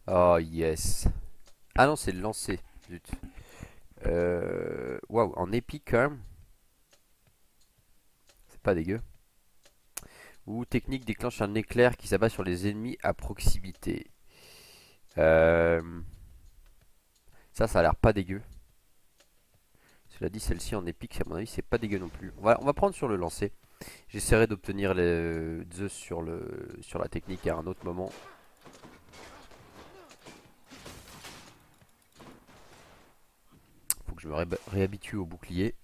Oh yes. Ah non, c'est le lancer. Zut. Waouh, en épique quand même. C'est pas dégueu. Ou technique déclenche un éclair qui s'abat sur les ennemis à proximité. Euh, ça a l'air pas dégueu. Cela dit, celle-ci en épique, à mon avis, c'est pas dégueu non plus. On va prendre sur le lancer. J'essaierai d'obtenir les Zeus sur la technique à un autre moment. Faut que je me réhabitue au bouclier.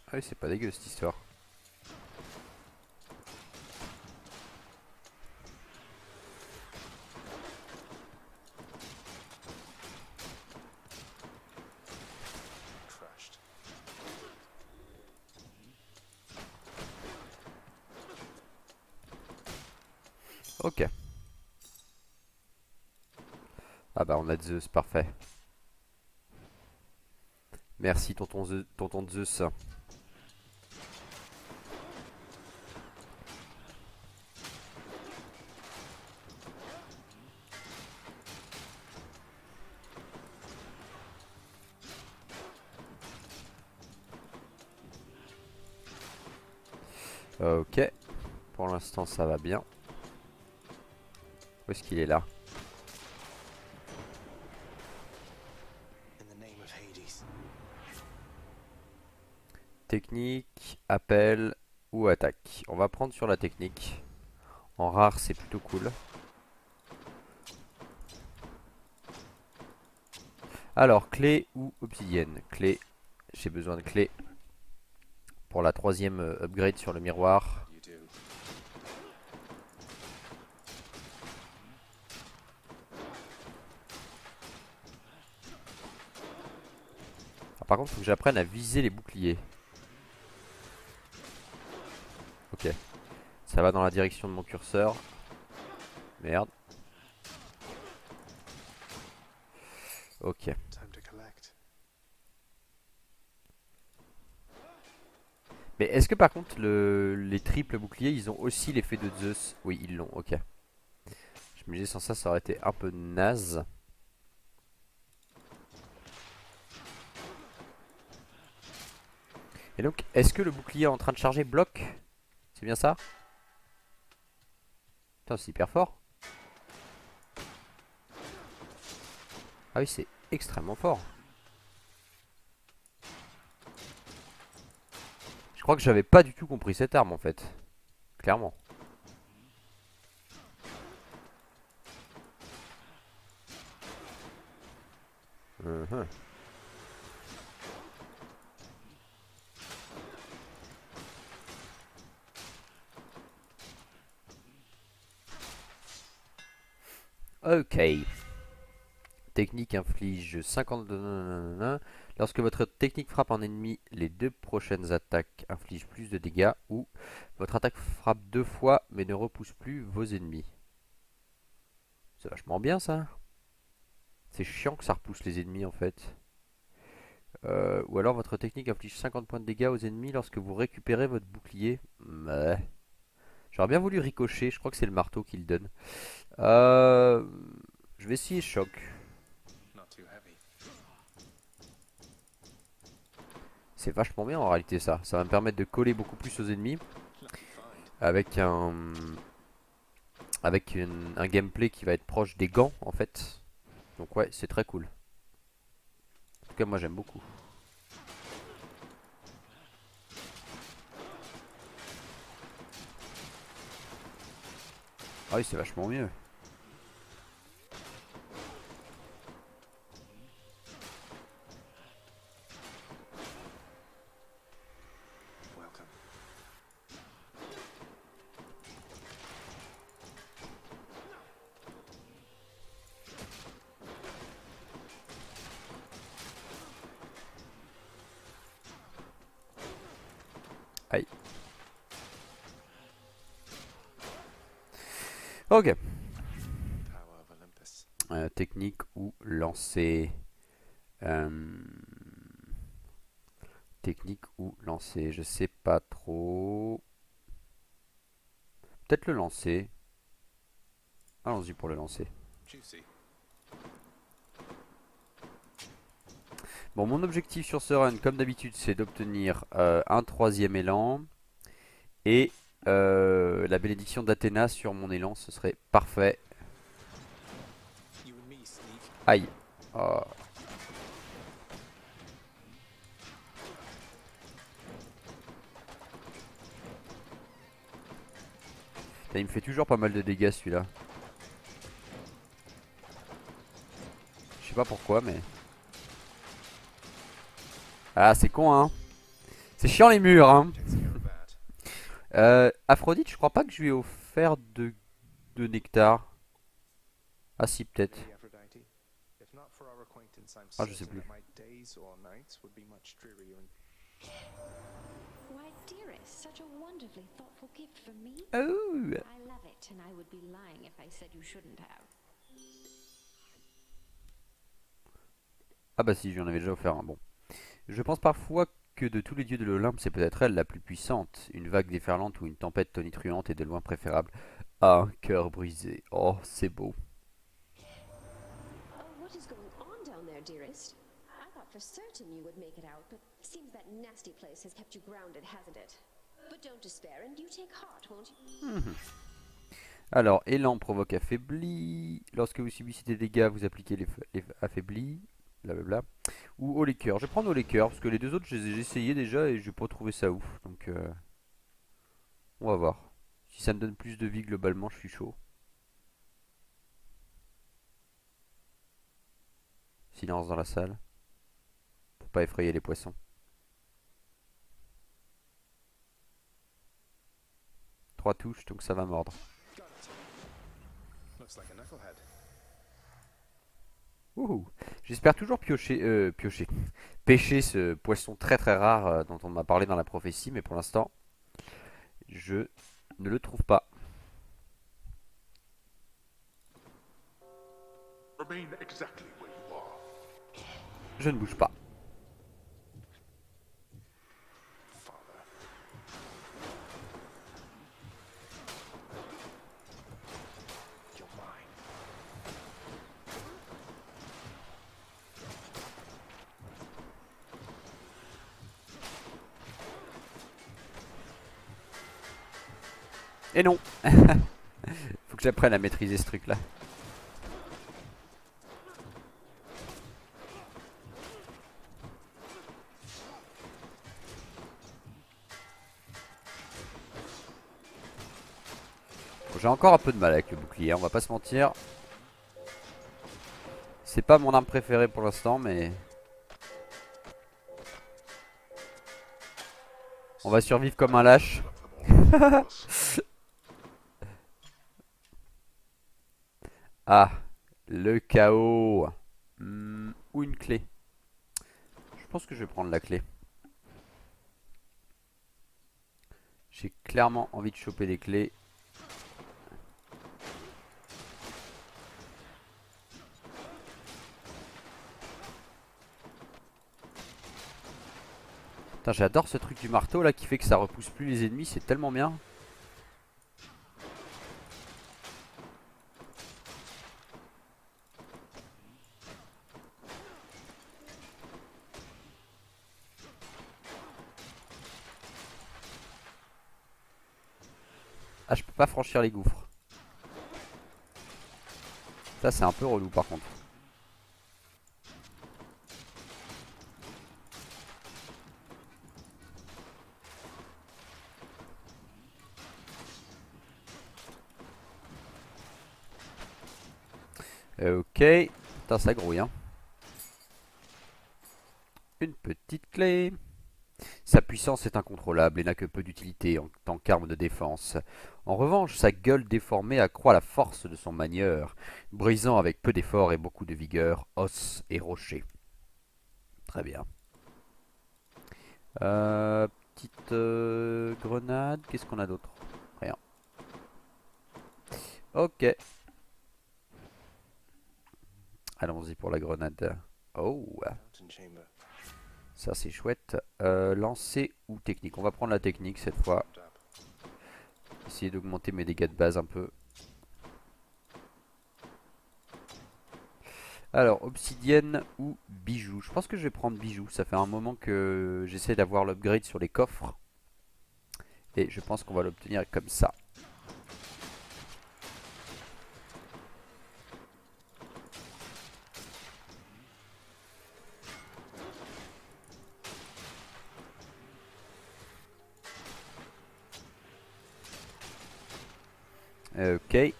Ah oui, c'est pas dégueu cette histoire. Ok. Ah bah on a Zeus, parfait. Merci tonton Zeus. Ok. Pour l'instant ça va bien. Où est-ce qu'il est là? Technique, appel ou attaque. On va prendre sur la technique. En rare c'est plutôt cool. Alors clé ou obsidienne? Clé. J'ai besoin de clé pour la troisième upgrade sur le miroir. Ah, par contre, il faut que j'apprenne à viser les boucliers. Ok. Ça va dans la direction de mon curseur. Merde. Ok. Mais est-ce que par contre les triples boucliers ils ont aussi l'effet de Zeus? Oui ils l'ont, ok. Je me disais sans ça ça aurait été un peu naze. Et donc est-ce que le bouclier en train de charger bloque? C'est bien ça? Putain c'est hyper fort. Ah oui c'est extrêmement fort. Je crois que j'avais pas du tout compris cette arme en fait. Clairement. Mhm. Ok. Technique inflige 50 de nanana. Lorsque votre technique frappe un ennemi, les deux prochaines attaques infligent plus de dégâts. Ou votre attaque frappe deux fois mais ne repousse plus vos ennemis. C'est vachement bien ça. C'est chiant que ça repousse les ennemis en fait. Ou alors votre technique inflige 50 points de dégâts aux ennemis lorsque vous récupérez votre bouclier. Ouais. J'aurais bien voulu ricocher, je crois que c'est le marteau qui le donne. Euh, je vais essayer choc. C'est vachement bien en réalité ça. Ça va me permettre de coller beaucoup plus aux ennemis. Avec un gameplay qui va être proche des gants en fait. Donc ouais, c'est très cool. En tout cas, moi j'aime beaucoup. Ah oui, c'est vachement mieux. Aïe. Ok. Technique ou lancer. Technique ou lancer, je sais pas trop. Peut-être le lancer. Allons-y pour le lancer. Bon, mon objectif sur ce run, comme d'habitude, c'est d'obtenir un troisième élan. Et la bénédiction d'Athéna sur mon élan, ce serait parfait. Aïe. Oh. Putain, il me fait toujours pas mal de dégâts celui-là. Je sais pas pourquoi, mais... Ah, c'est con, hein. C'est chiant les murs, hein. Aphrodite, je crois pas que je lui ai offert de nectar. Ah si, peut-être. Ah, je sais plus. Why, dearest, such a wonderfully thoughtful gift for me. Oh. I love it, and I would be lying if I said you shouldn't have. Ah bah si, j'en avais déjà offert un. Bon. Je pense parfois que de tous les dieux de l'Olympe, c'est peut-être elle la plus puissante. Une vague déferlante ou une tempête tonitruante est de loin préférable à un cœur brisé. Oh, c'est beau. Oh, what is going on down there, dearest? I thought for certain you would make it out, but seems that nasty place has kept you grounded, hasn't it? But don't despair, and you take heart, won't you? Alors, élan provoque affaibli. Lorsque vous subissez des dégâts, vous appliquez les affaiblis. Blablabla. Ou au liqueur. Je vais prendre au liqueur parce que les deux autres, j'ai essayé déjà et j'ai pas trouvé ça ouf. Donc, on va voir. Si ça me donne plus de vie globalement, je suis chaud. Silence dans la salle. Pour pas effrayer les poissons. 3 touches, donc ça va mordre. Wouhou. J'espère toujours pêcher ce poisson très très rare dont on m'a parlé dans la prophétie, mais pour l'instant, je ne le trouve pas. Je ne bouge pas. Et non. Faut que j'apprenne à maîtriser ce truc là. Bon, j'ai encore un peu de mal avec le bouclier, on va pas se mentir. C'est pas mon arme préférée pour l'instant, mais... On va survivre comme un lâche. Ah, le chaos. Ou une clé. Je pense que je vais prendre la clé. J'ai clairement envie de choper des clés. Putain, j'adore ce truc du marteau là qui fait que ça repousse plus les ennemis, c'est tellement bien. Ah, je peux pas franchir les gouffres. Ça, c'est un peu relou par contre. Ok. Putain, ça grouille, hein. Une petite clé. Sa puissance est incontrôlable et n'a que peu d'utilité en tant qu'arme de défense. En revanche, sa gueule déformée accroît la force de son manieur, brisant avec peu d'effort et beaucoup de vigueur os et rochers. Très bien. Petite grenade. Qu'est-ce qu'on a d'autre? Rien. Ok. Allons-y pour la grenade. Oh, Fountain chamber. ça c'est chouette. Lancer ou technique? On va prendre la technique cette fois. Up. Essayer d'augmenter mes dégâts de base un peu. Alors, obsidienne ou bijoux? Je pense que je vais prendre bijoux. Ça fait un moment que j'essaie d'avoir l'upgrade sur les coffres. Et je pense qu'on va l'obtenir comme ça. Ok.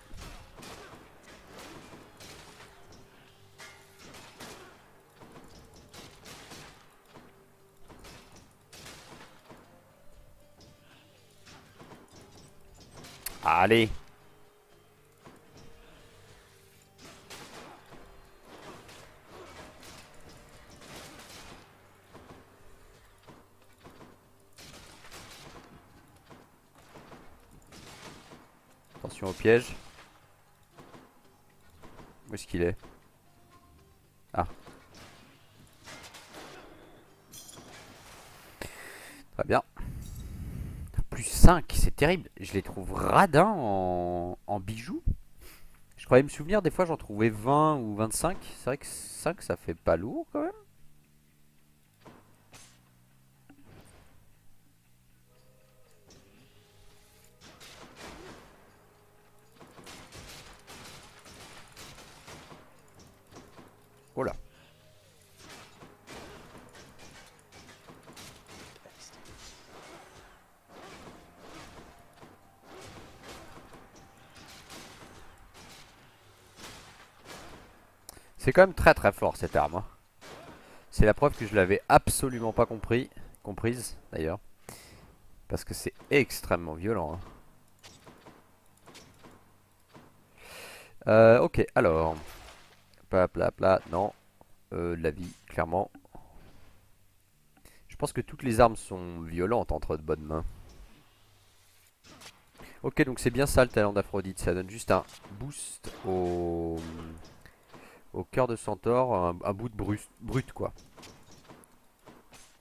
Allez. Attention au piège. Où est-ce qu'il est? Ah. Très bien. Plus 5, c'est terrible. Je les trouve radins en bijoux. Je croyais me souvenir, des fois j'en trouvais 20 ou 25. C'est vrai que 5 ça fait pas lourd quand même. Oh là. C'est quand même très très fort cette arme, hein. C'est la preuve que je l'avais absolument pas comprise d'ailleurs. Parce que c'est extrêmement violent, hein. Ok, alors. Non. La vie, clairement. Je pense que toutes les armes sont violentes entre de bonnes mains. Ok, donc c'est bien ça le talent d'Aphrodite. Ça donne juste un boost au cœur de centaure, un bout de brut quoi.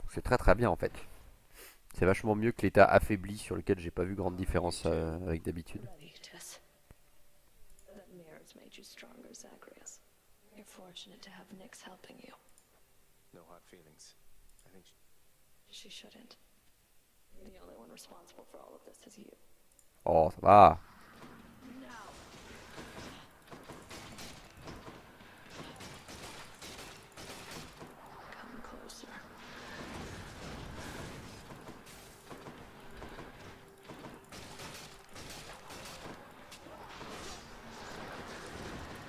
C'est très très bien en fait. C'est vachement mieux que l'état affaibli sur lequel j'ai pas vu grande différence avec d'habitude. That mirror's made you stronger, Zacharias. You're fortunate to have Nyx helping you. No hard feelings. I think She shouldn't. The only one responsible for all of this is you. Oh, ça va. Now! Come closer.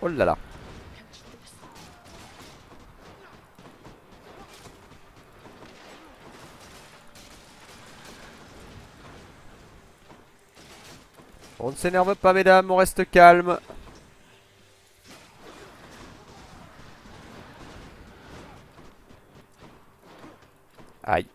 Oh là là. Catch this. On ne s'énerve pas mesdames, on reste calme. Aïe.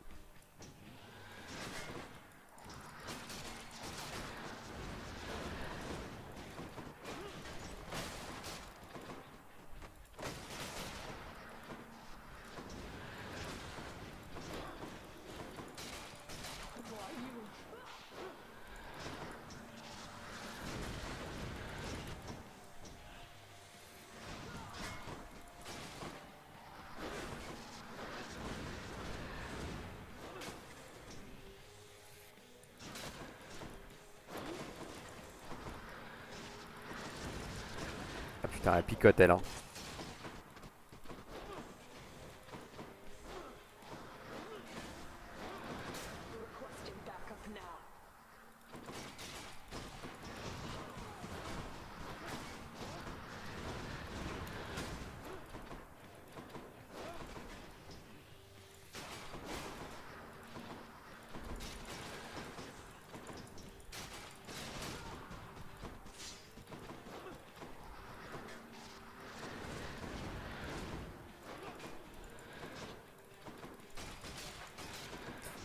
Ah putain, elle picote elle, hein. Requesting backup now.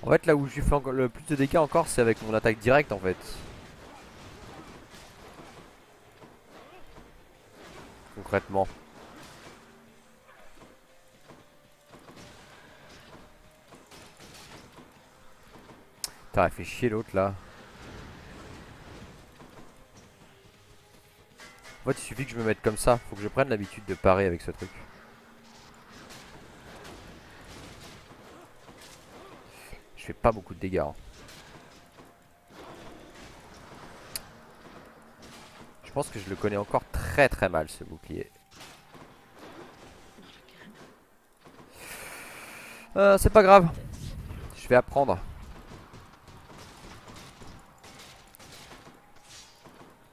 En fait là où je fais le plus de dégâts encore c'est avec mon attaque directe en fait. Concrètement. Putain, elle fait chier l'autre là. En fait, il suffit que je me mette comme ça. Faut que je prenne l'habitude de parer avec ce truc. Je fais pas beaucoup de dégâts, hein. Je pense que je le connais encore très très mal ce bouclier. C'est pas grave. Je vais apprendre.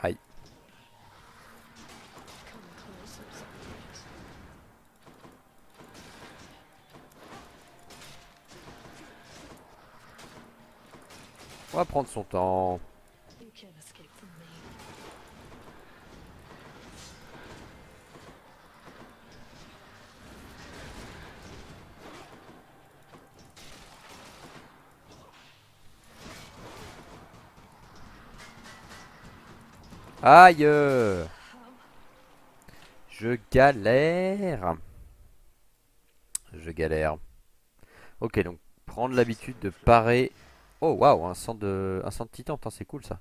Aïe. Come closer, Zacharias. On va prendre son temps. You can't escape from me. Aïe. How? Je galère. Je galère. Ok, donc prendre l'habitude de parer. Oh waouh, un sang de titan, putain, c'est cool ça.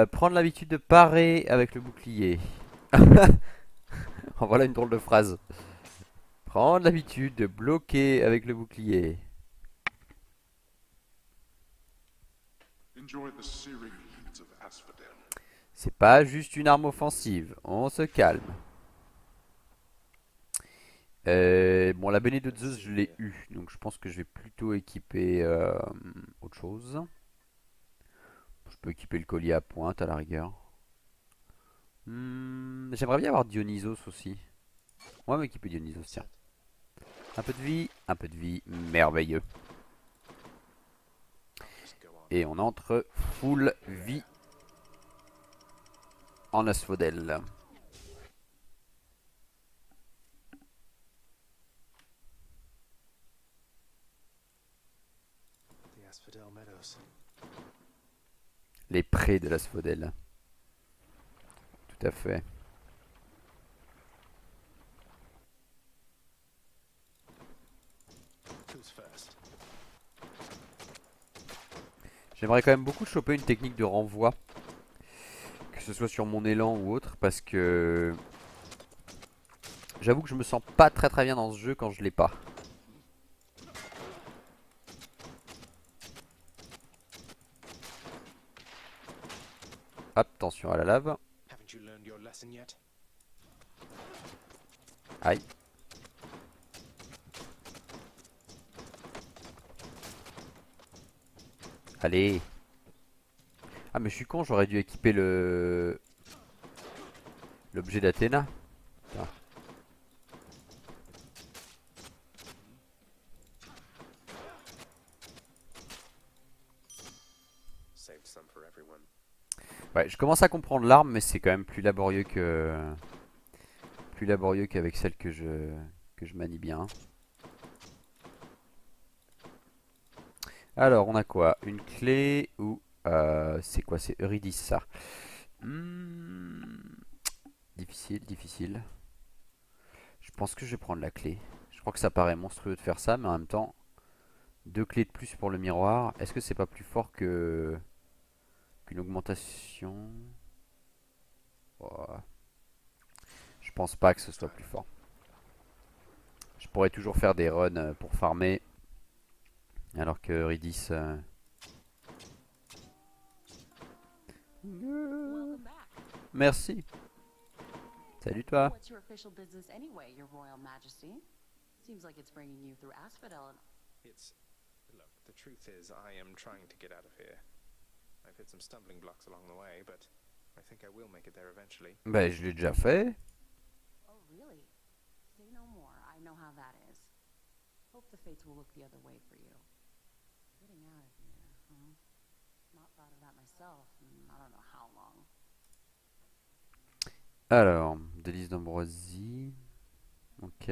Prendre l'habitude de parer avec le bouclier. En voilà une drôle de phrase. Prendre l'habitude de bloquer avec le bouclier. Enjoy the searing heat of Asphodel. C'est pas juste une arme offensive. On se calme. Bon, la benée de Zeus, je l'ai eu. Donc je pense que je vais plutôt équiper autre chose. Je peux équiper le collier à pointe à la rigueur. J'aimerais bien avoir Dionysos aussi. On va m'équiper Dionysos, tiens. Un peu de vie, un peu de vie. Merveilleux. Just go on. Et on entre full vie en Asphodel. The Asphodel Meadows. Les prés de l'Asphodel. Tout à fait. Who's first? J'aimerais quand même beaucoup choper une technique de renvoi. Que ce soit sur mon élan ou autre. Parce que j'avoue que je me sens pas très très bien dans ce jeu quand je l'ai pas. Hop, attention à la lave. Haven't you learned your lesson yet? Aïe. Allez. Ah mais je suis con, j'aurais dû équiper l'objet d'Athéna. Ah. Saved some for everyone. Ouais, je commence à comprendre l'arme, mais c'est quand même plus laborieux qu'avec celle que je manie bien. Alors, on a quoi? Une clé ou c'est quoi? C'est Eurydice ça. Difficile, difficile. Je pense que je vais prendre la clé. Je crois que ça paraît monstrueux de faire ça, mais en même temps, 2 clés de plus pour le miroir. Est-ce que c'est pas plus fort que qu'une augmentation? Oh. Je pense pas que ce soit plus fort. Je pourrais toujours faire des runs pour farmer. Alors que Eurydice... Welcome back. Merci. Salut toi. What's your official business anyway, Your Royal Majesty? Seems like it's bringing you through Asphodel and... It's. Look, the truth is, I am trying to get out of here. I've hit some stumbling blocks along the way, but I think I will make it there eventually. Ben je l'ai déjà fait. Oh, really? Say no more. I know how that is. Hope the fates will look the other way for you. Getting out of here, huh? Not thought of that myself in I don't know how long. Alors, délice d'ambroisie. Ok.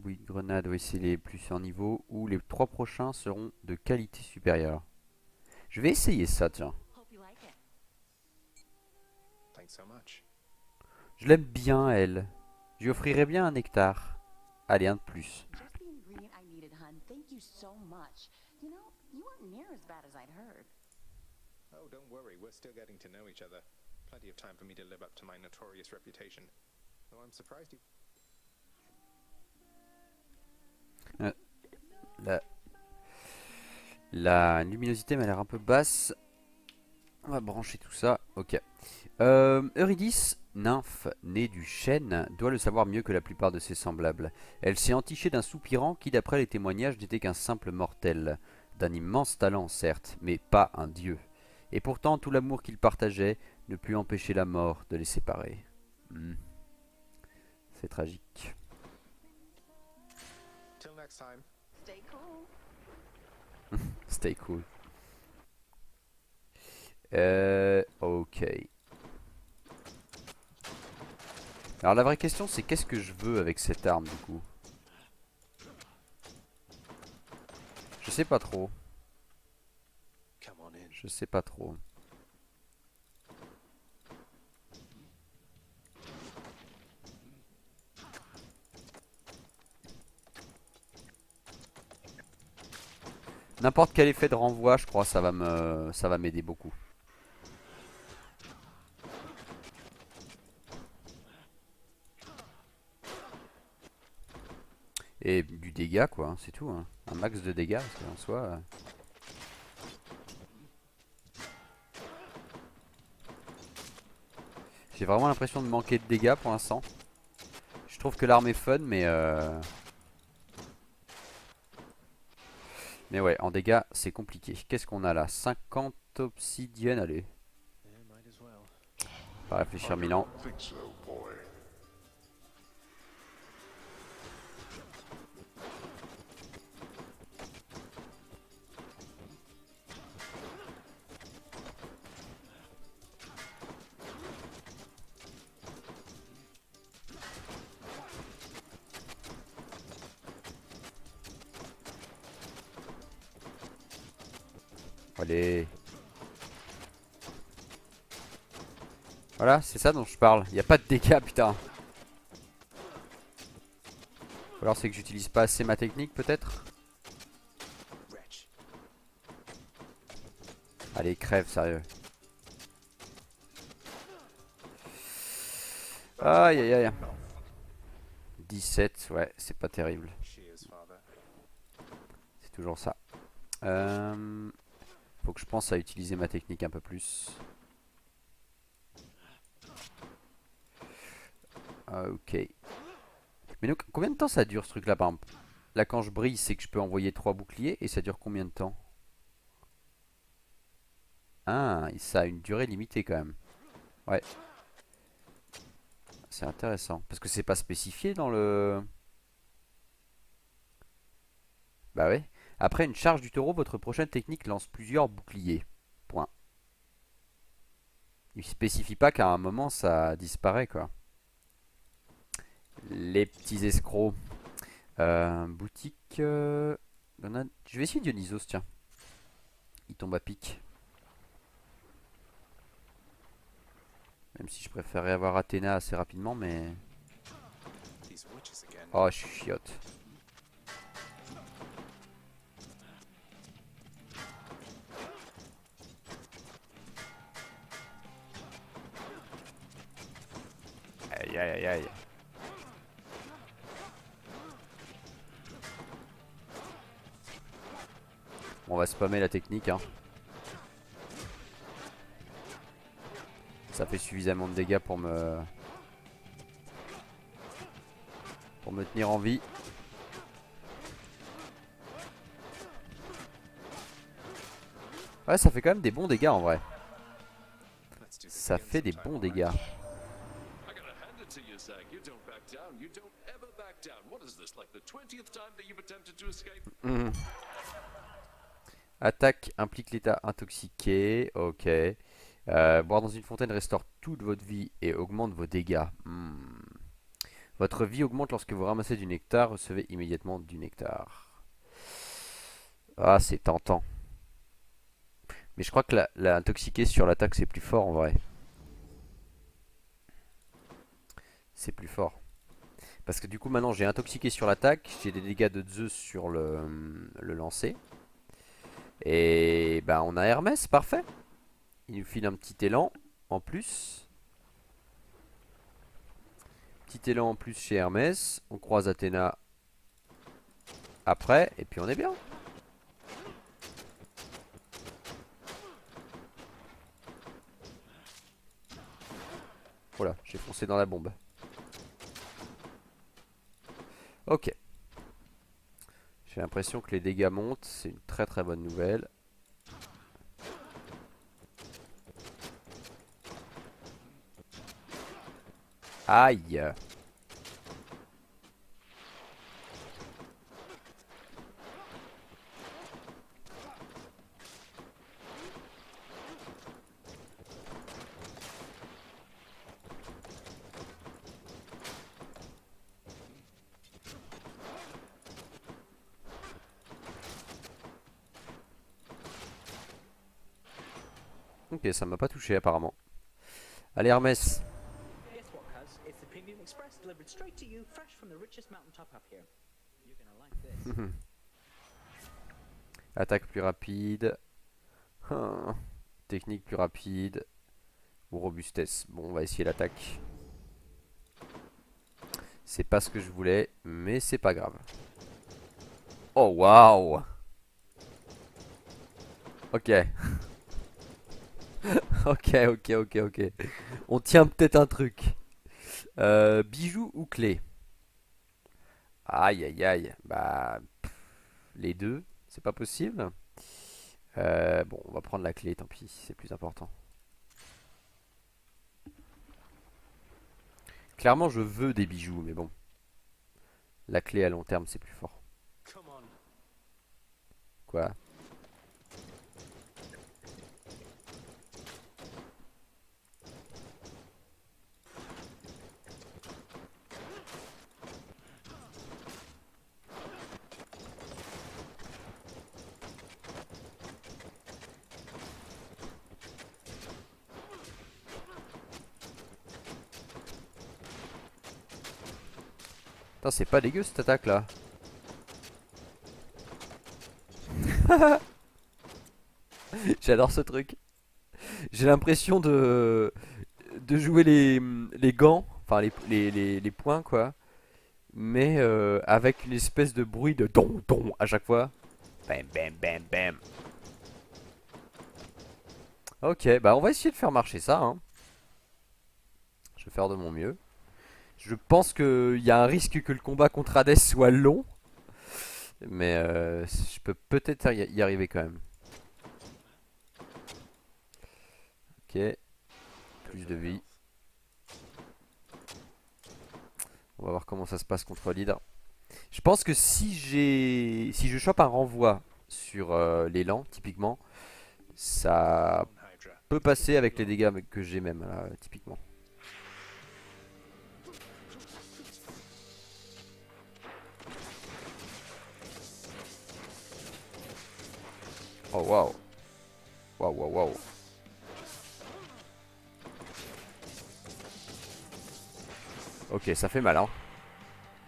Oui, grenade, oui, c'est les plus en niveau. Ou les 3 prochains seront de qualité supérieure. Je vais essayer ça, tiens. Hope you like it. Thanks so much. Je l'aime bien, elle. Je lui offrirai bien un nectar. Allez, un de plus. Just the ingredient I needed, hun. Thank you so much. You know, you weren't near as bad as I'd heard. Oh, don't worry, we're still getting to know each other. Plenty of time for me to live up to my notorious reputation. Though I'm surprised you... La luminosité m'a l'air un peu basse. On va brancher tout ça. Ok. Eurydice, nymphe née du chêne, doit le savoir mieux que la plupart de ses semblables. Elle s'est entichée d'un soupirant qui, d'après les témoignages, n'était qu'un simple mortel. D'un immense talent, certes, mais pas un dieu. Et pourtant, tout l'amour qu'ils partageaient ne put empêcher la mort de les séparer. C'est tragique. Till next time. Stay cool. Stay cool. Ok. Alors la vraie question c'est qu'est-ce que je veux avec cette arme du coup? Je sais pas trop. Je sais pas trop. N'importe quel effet de renvoi, je crois, ça va m'aider beaucoup. Et du dégât quoi, hein, c'est tout. Hein. Un max de dégâts, parce qu'en soi... J'ai vraiment l'impression de manquer de dégâts pour l'instant. Je trouve que l'arme est fun, mais ouais, en dégâts, c'est compliqué. Qu'est-ce qu'on a là? 50 obsidiennes, allez. Pas réfléchir mille ans. Think so, boy. Allez. Voilà, c'est ça dont je parle. Il n'y a pas de dégâts, putain. Ou alors c'est que j'utilise pas assez ma technique, peut-être. Allez, crève, sérieux. Aïe, aïe, aïe. 17, ouais, c'est pas terrible. C'est toujours ça. Faut que je pense à utiliser ma technique un peu plus. Ok. Mais donc, combien de temps ça dure ce truc là par exemple? Là quand je brille c'est que je peux envoyer 3 boucliers et ça dure combien de temps? Ah, ça a une durée limitée quand même. Ouais. C'est intéressant. Parce que c'est pas spécifié dans le... Bah ouais. Après une charge du taureau, votre prochaine technique lance plusieurs boucliers. Point. Il spécifie pas qu'à un moment ça disparaît quoi. Les petits escrocs. Boutique. Je vais essayer Dionysos, tiens. Il tombe à pic. Même si je préférerais avoir Athéna assez rapidement, mais... Oh, je suis chiotte. Aïe, aïe, aïe, aïe. On va spammer la technique, hein. Ça fait suffisamment de dégâts pour me tenir en vie. Ouais, ça fait quand même des bons dégâts en vrai. Ça fait des bons dégâts. Attaque implique l'état intoxiqué. Ok. Boire dans une fontaine restaure toute votre vie et augmente vos dégâts. Votre vie augmente lorsque vous ramassez du nectar. Recevez immédiatement du nectar. Ah, c'est tentant. Mais je crois que la intoxiqué sur l'attaque c'est plus fort en vrai. C'est plus fort. Parce que du coup maintenant j'ai intoxiqué sur l'attaque. J'ai des dégâts de Zeus sur le lancer. Et bah on a Hermès, parfait. Il nous file un petit élan en plus. Petit élan en plus chez Hermès. On croise Athéna après. Et puis on est bien. Voilà, j'ai foncé dans la bombe. Ok. J'ai l'impression que les dégâts montent. C'est une très très bonne nouvelle. Aïe. Ok, ça m'a pas touché apparemment. Allez Hermès. Guess what, cuz? It's the Premium Express delivered straight to you, fresh from the richest mountaintop up here. You're gonna like this. Attaque plus rapide. Technique plus rapide. Ou robustesse. Bon, on va essayer l'attaque. C'est pas ce que je voulais, mais c'est pas grave. Oh waouh. Ok. Ok. On tient peut-être un truc. Bijoux ou clé? Aïe. Bah, les deux, c'est pas possible. Bon, on va prendre la clé, tant pis, c'est plus important. Clairement, je veux des bijoux, mais bon. La clé à long terme, c'est plus fort. Quoi? Putain, c'est pas dégueu cette attaque là. J'adore ce truc. J'ai l'impression de jouer les gants, enfin les points quoi. Mais avec une espèce de bruit de don don à chaque fois. Bam. Ok, bah on va essayer de faire marcher ça. Hein. Je vais faire de mon mieux. Je pense qu'il y a un risque que le combat contre Hades soit long. Mais je peux peut-être y arriver quand même. Ok. Plus de vie. On va voir comment ça se passe contre l'hydre. Je pense que si je chope un renvoi sur l'élan, typiquement, ça peut passer avec les dégâts que j'ai même, là, typiquement. Oh waouh. Waouh. Ok, ça fait mal, hein.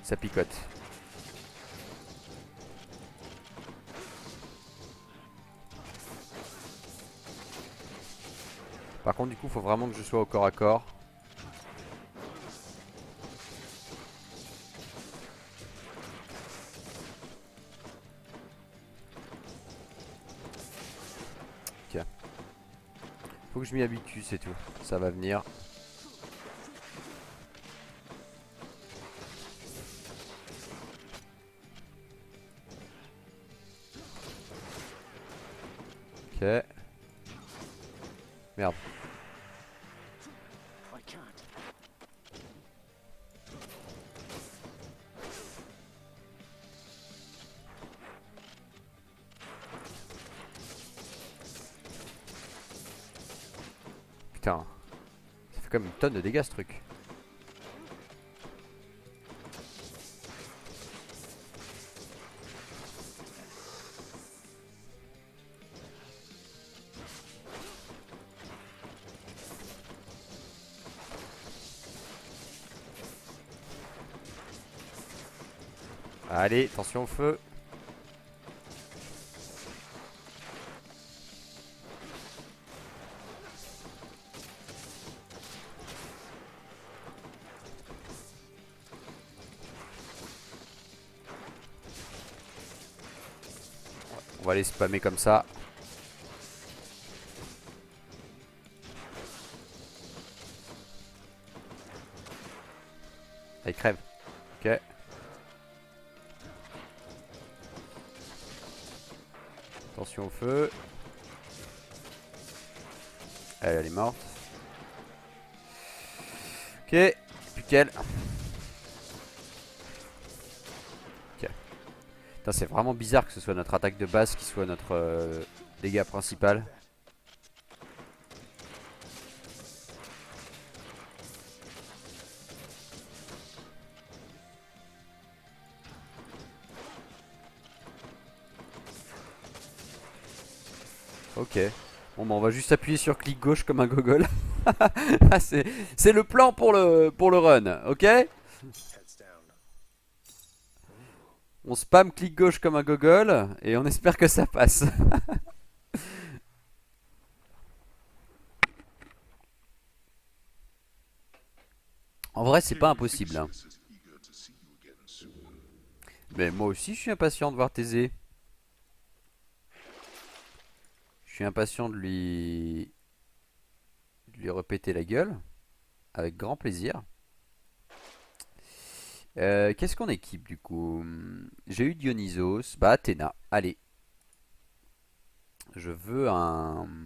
Ça picote. Par contre, du coup, faut vraiment que je sois au corps à corps. Ok. Faut que je m'y habitue, c'est tout. Ça va venir. Ok. Merde. Putain. Ça fait comme une tonne de dégâts ce truc. Allez, attention au feu. va les spammer comme ça. Allez, crève. Ok. Attention au feu. Elle est morte. Ok. Plus qu'elle. Ok. Putain, c'est vraiment bizarre que ce soit notre attaque de base qui soit notre dégât principal. Ok. Bon bah on va juste appuyer sur clic gauche comme un gogol. Ah, c'est le plan pour le run, ok? Heads down. On spam clic gauche comme un gogol et on espère que ça passe. En vrai c'est pas impossible hein. Theseus is eager to see you again soon. Mais moi aussi je suis impatient de voir Thésée. Je suis impatient de lui repéter la gueule. Avec grand plaisir. Qu'est-ce qu'on équipe du coup? J'ai eu Dionysos. Bah Athéna. Allez. Je veux un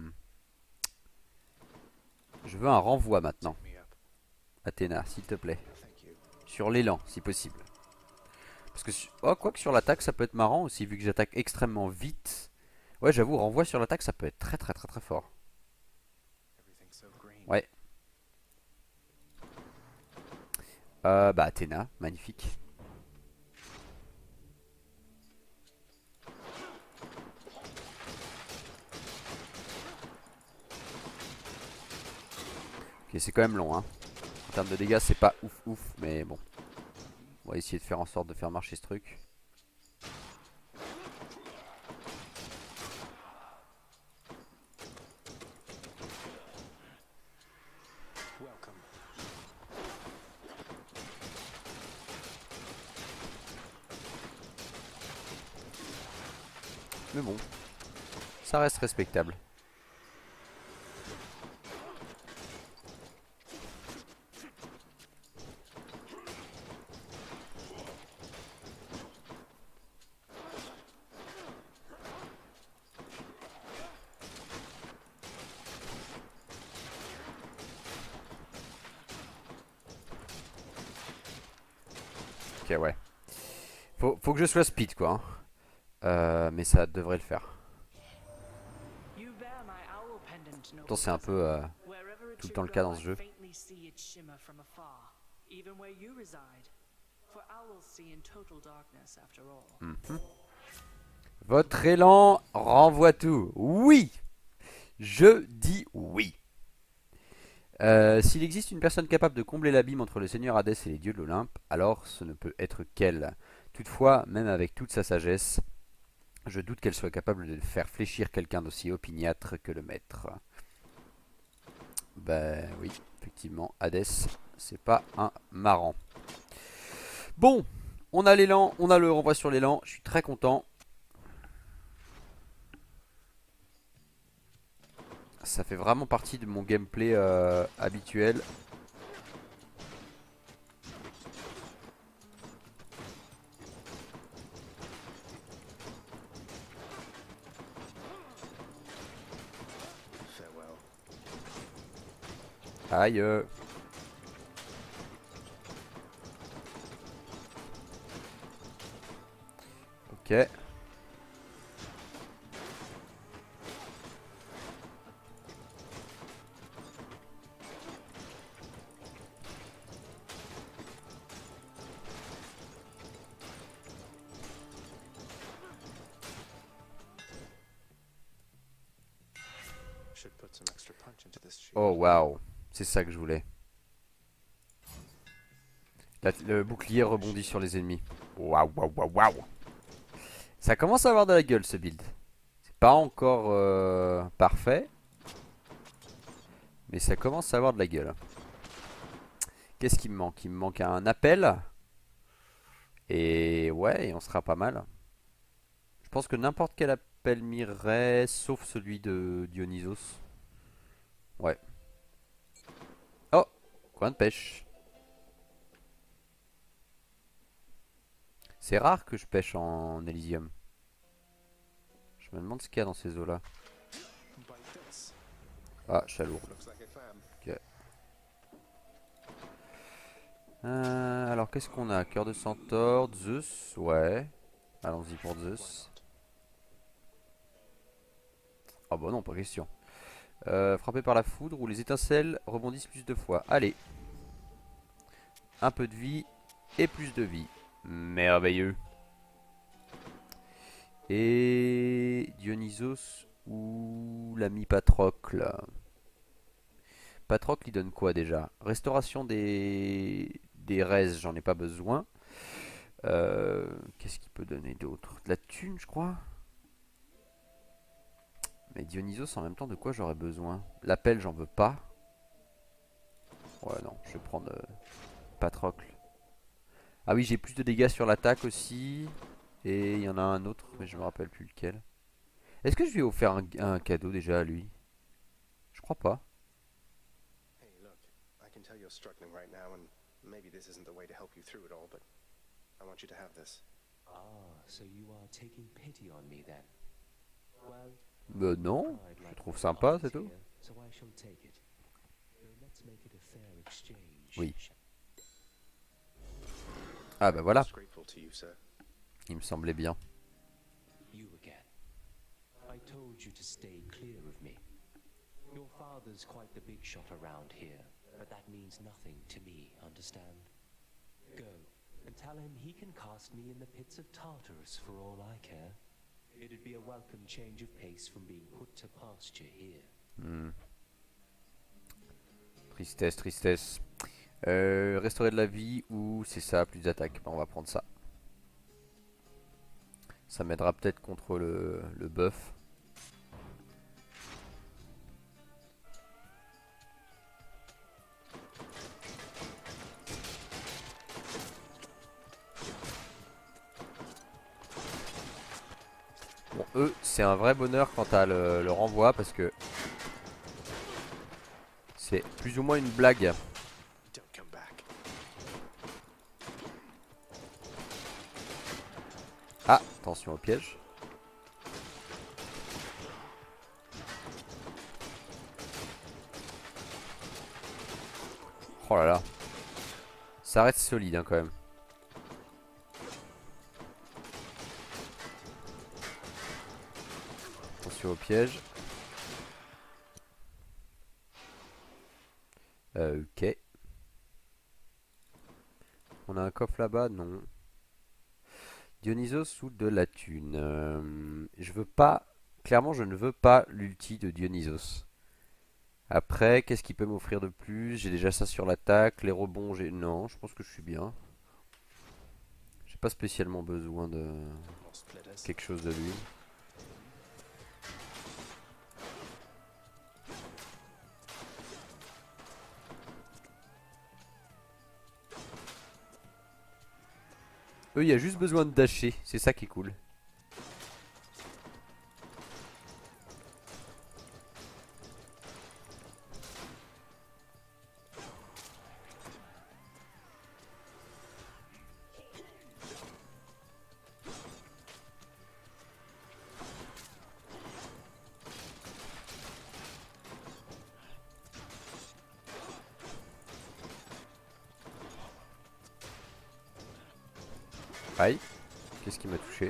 renvoi maintenant. Me up. Athéna, s'il te plaît. Thank you. Sur l'élan, si possible. Parce que, oh, quoi que sur l'attaque, ça peut être marrant aussi, vu que j'attaque extrêmement vite. Ouais, j'avoue, renvoi sur l'attaque, ça peut être très très très très fort. Everything's so green. Ouais. Bah Athéna, magnifique. Ok, c'est quand même long, hein. En termes de dégâts, c'est pas ouf ouf, mais bon. On va essayer de faire en sorte de faire marcher ce truc. Welcome. Mais bon, ça reste respectable. Ok, ouais. Faut que je sois speed, quoi. Hein. Mais ça devrait le faire. You bear my owl pendant, noble Pourtant, c'est un peasant. peu Wherever it tout le should temps le cas go, dans ce I jeu. faintly see its shimmer from afar, even where you reside. For owls see in total darkness after all. Votre élan renvoie tout. Oui! Je dis oui. S'il existe une personne capable de combler l'abîme entre le seigneur Hadès et les dieux de l'Olympe, alors ce ne peut être qu'elle. Toutefois, même avec toute sa sagesse, je doute qu'elle soit capable de faire fléchir quelqu'un d'aussi opiniâtre que le maître. Ben oui, effectivement, Hadès, c'est pas un marrant. Bon, on a l'élan, on a le renvoi sur l'élan, je suis très content. Ça fait vraiment partie de mon gameplay habituel. Farewell. Aïe. Ok. Should put some extra punch into this shield. Oh waouh, c'est ça que je voulais. Le bouclier rebondit sur les ennemis. Waouh, waouh, waouh, waouh. Ça commence à avoir de la gueule ce build. C'est pas encore parfait. Mais ça commence à avoir de la gueule. Qu'est-ce qui me manque? Il me manque un appel. Et ouais, et on sera pas mal. Je pense que n'importe quel spell m'irait, sauf celui de Dionysos. Ouais. Oh, coin de pêche. C'est rare que je pêche en Elysium. Je me demande ce qu'il y a dans ces eaux-là. Bite this. Ah, chalourd. Looks like a clam. Ok. Alors, qu'est-ce qu'on a? Cœur de centaure, Zeus, ouais. Allons-y pour Zeus. Ah bah non, pas question. Frappé par la foudre où les étincelles rebondissent plus de fois. Allez. Un peu de vie et plus de vie. Merveilleux. Et Dionysos ou l'ami Patrocle. Patrocle, il donne quoi déjà? Restauration des res, j'en ai pas besoin. Qu'est-ce qu'il peut donner d'autre? De la thune, je crois. Mais Dionysos, en même temps, de quoi j'aurais besoin? L'appel, j'en veux pas. Ouais, non, je vais prendre Patrocle. Ah oui, j'ai plus de dégâts sur l'attaque aussi. Et il y en a un autre, mais je me rappelle plus lequel. Est-ce que je lui ai offert un cadeau déjà à lui? Je crois pas. Hey, look, I can tell you're struggling right now, and maybe this isn't the way to help you through it all, but I want you to have this. Ah, so you are taking pity on me then. Well, Non, I'd je like trouve my sympa, eyes c'est tout. here, so I shall take it. So let's make it a fair exchange. Oui. Ah bah voilà, Most grateful to you, sir. il me semblait bien. You again. I told you to stay clear of me. Your father's quite the big shot around here, but that means nothing to me, understand? Go, and tell him he can cast me in the pits of Tartarus for all I care. It'd be a welcome change of pace from being put to pasture here. Tristesse, tristesse. Restaurer de la vie ou c'est ça, plus d'attaque. Bah, on va prendre ça. Ça m'aidera peut-être contre le buff. Bon, eux, c'est un vrai bonheur quand t'as le renvoi parce que c'est plus ou moins une blague. Don't come back. Ah, attention au piège. Oh là là. Ça reste solide hein, quand même. Attention au piège. Ok. On a un coffre là-bas? Non. Dionysos ou de la thune? Je veux pas. Clairement, je ne veux pas l'ulti de Dionysos. Après, qu'est-ce qu'il peut m'offrir de plus? J'ai déjà ça sur l'attaque. Les rebonds, j'ai. Non, je pense que je suis bien. J'ai pas spécialement besoin de More splitters. quelque chose de lui. Eux, il y a juste besoin de dasher. C'est ça qui est cool. Aïe. Qu'est-ce qui m'a touché?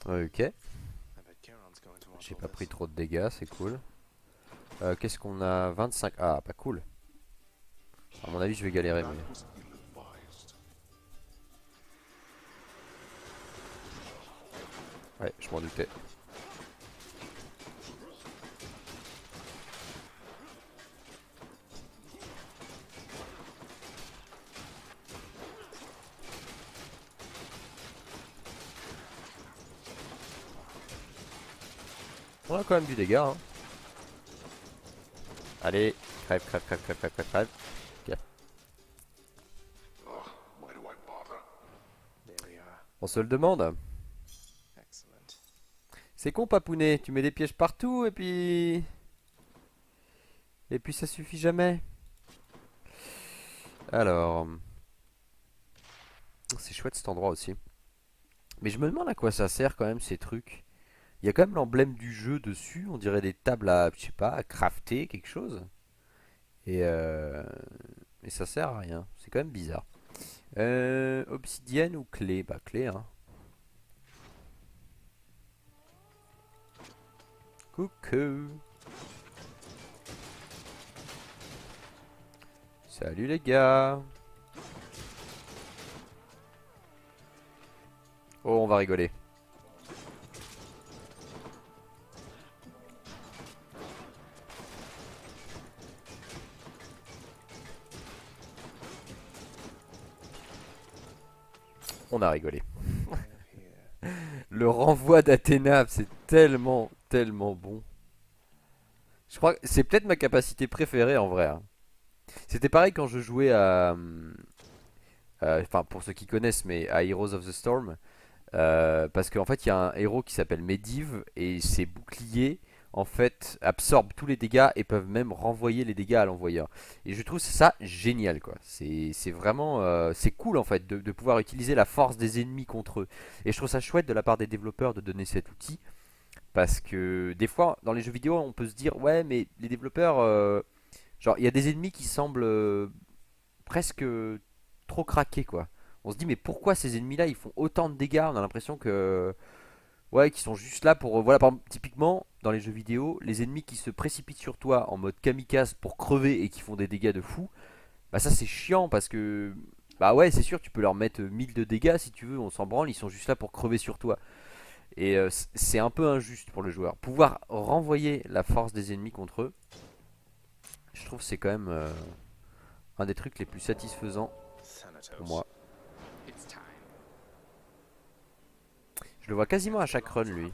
Ok. I bet Charon's going to want J'ai all pas this. pris trop de dégâts, c'est cool. Qu'est-ce qu'on a? 25. Ah, pas cool. À mon avis, je vais galérer. That Mais... was ill-advised. Ouais, je m'en doutais. On a quand même du dégât. Hein. Allez, crève, crève, crève, crève, crève, crève, crève. Ok. Ugh, why do I bother? There we are. On se le demande. Excellent. C'est con, Papounet. Tu mets des pièges partout et puis... Et puis ça suffit jamais. Alors... C'est chouette cet endroit aussi. Mais je me demande à quoi ça sert quand même ces trucs. Il y a quand même l'emblème du jeu dessus. On dirait des tables à, je sais pas, à crafter quelque chose. Et ça sert à rien. C'est quand même bizarre. Obsidienne ou clé? Bah clé hein. Coucou. Salut les gars. Oh, on va rigoler. On a rigolé. Le renvoi d'Athéna, c'est tellement, tellement bon. Je crois que c'est peut-être ma capacité préférée en vrai. Hein. C'était pareil quand je jouais à... Enfin, pour ceux qui connaissent, mais à Heroes of the Storm. Parce qu'en fait, il y a un héros qui s'appelle Medivh et ses boucliers en fait absorbent tous les dégâts et peuvent même renvoyer les dégâts à l'envoyeur. Et je trouve ça génial quoi. C'est vraiment c'est cool en fait de pouvoir utiliser la force des ennemis contre eux. Et je trouve ça chouette de la part des développeurs de donner cet outil parce que des fois dans les jeux vidéo on peut se dire ouais mais les développeurs genre il y a des ennemis qui semblent presque trop craqués quoi. On se dit mais pourquoi ces ennemis là ils font autant de dégâts? On a l'impression que ouais, qui sont juste là pour voilà par exemple, typiquement dans les jeux vidéo, les ennemis qui se précipitent sur toi en mode kamikaze pour crever et qui font des dégâts de fou. Bah ça c'est chiant parce que bah ouais, c'est sûr, tu peux leur mettre 1000 de dégâts si tu veux, on s'en branle, ils sont juste là pour crever sur toi. Et c'est un peu injuste pour le joueur. Pouvoir renvoyer la force des ennemis contre eux, je trouve que c'est quand même un des trucs les plus satisfaisants pour moi. Je le vois quasiment à chaque run lui.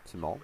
C'est marrant.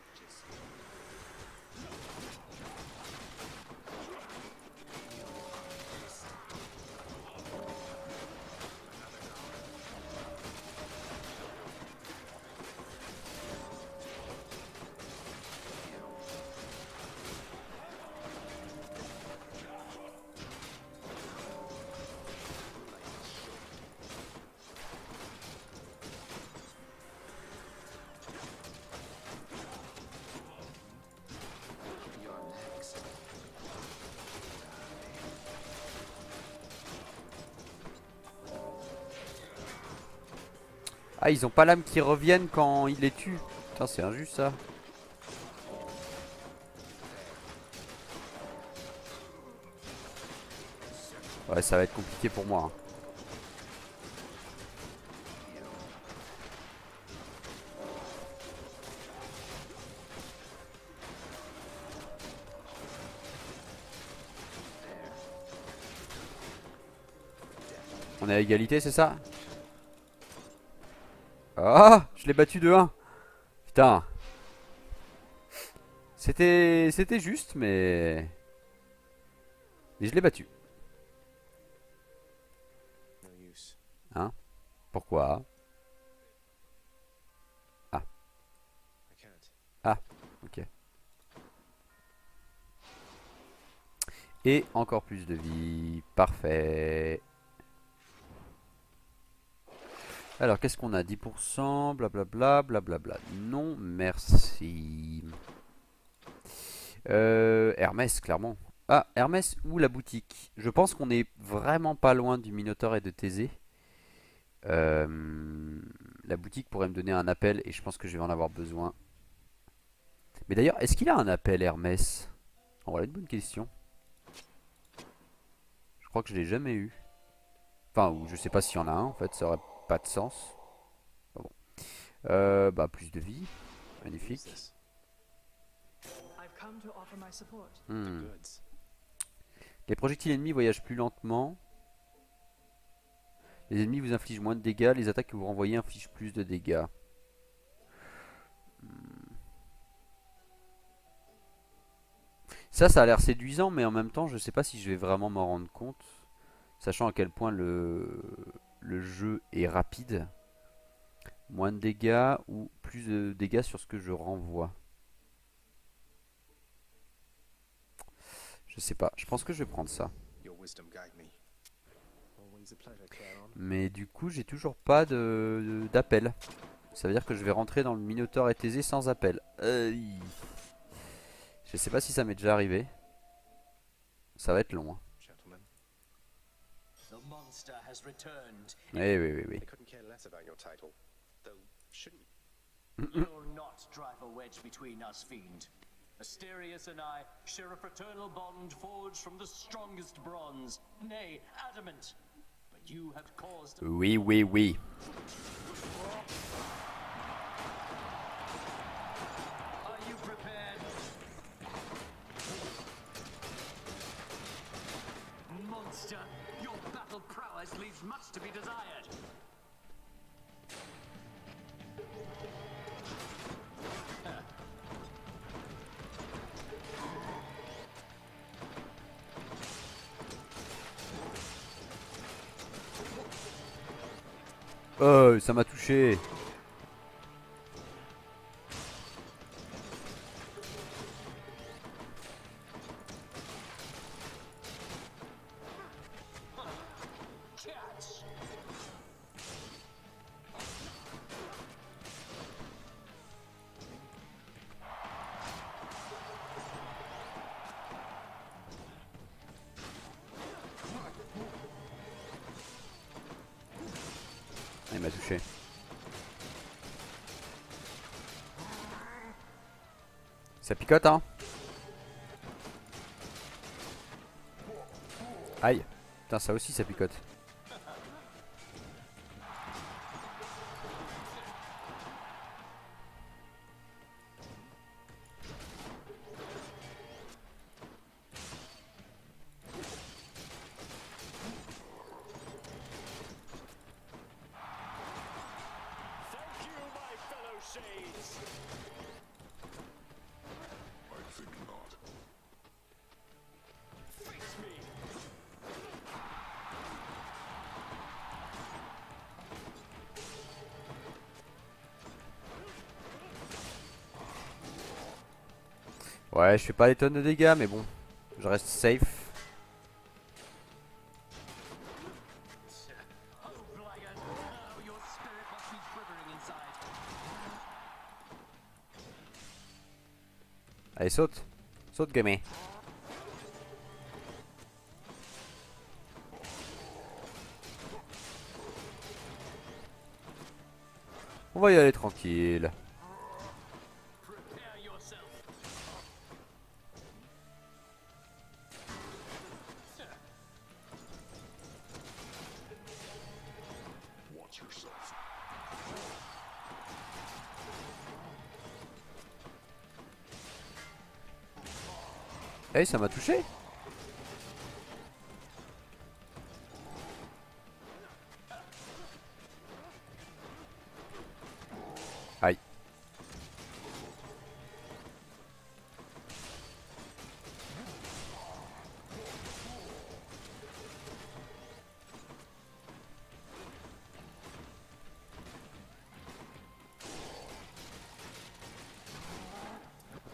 Ah, ils ont pas l'âme qui reviennent quand ils les tuent. Putain, c'est injuste ça. Ouais, ça va être compliqué pour moi. Hein. On est à égalité, c'est ça? Ah, je l'ai battu de 1. Putain. C'était juste, mais je l'ai battu. No use. Hein? Pourquoi? Ah, I can't. ah, ok. Et encore plus de vie. Parfait. Alors, qu'est-ce qu'on a? 10%, blablabla, blablabla. Non, merci. Hermès, clairement. Ah, Hermès ou la boutique? Je pense qu'on est vraiment pas loin du Minotaure et de Thésée. La boutique pourrait me donner un appel et je pense que je vais en avoir besoin. Mais d'ailleurs, est-ce qu'il a un appel Hermès? Oh, voilà une bonne question. Je crois que je l'ai jamais eu. Enfin, ou je sais pas s'il y en a un en fait, ça aurait pas de sens. Ah bon. Bah, plus de vie. Magnifique. I've come to offer my support. Goods. Les projectiles ennemis voyagent plus lentement. Les ennemis vous infligent moins de dégâts. Les attaques que vous renvoyez infligent plus de dégâts. Ça a l'air séduisant, mais en même temps, je sais pas si je vais vraiment m'en rendre compte. Sachant à quel point le jeu est rapide. Moins de dégâts ou plus de dégâts sur ce que je renvoie. Je sais pas, je pense que je vais prendre ça. Your wisdom guide me. Always a pleasure, Charon. Mais du coup, j'ai toujours pas d'appel. Ça veut dire que je vais rentrer dans le Minotaur et Thésée sans appel. Je sais pas si ça m'est déjà arrivé. Ça va être long. Hein. Gentlemen, The monster has returned. Oui. I couldn't care less about your title. Though, shouldn't You'll not drive a wedge between us, fiend. Asterius and I share a fraternal bond forged from the strongest bronze, nay, adamant. But you have caused... Oui. Are you prepared? Monster, your battle prowess leaves much to be desired. Oh, ça m'a touché. Catch! Il m'a touché. Ça picote, hein. Aïe. Putain, ça aussi, ça picote. Thank you, my fellow shades! I think not. Face me! Ouais, je fais pas des tonnes de dégâts, mais bon, je reste safe. Oh, Blackguard! Oh, your spirit must be quivering inside. Allez, saute. Saute, gamin. On va y aller tranquille. Prepare yourself. Watch yourself. Hey, ça m'a touché. Aïe.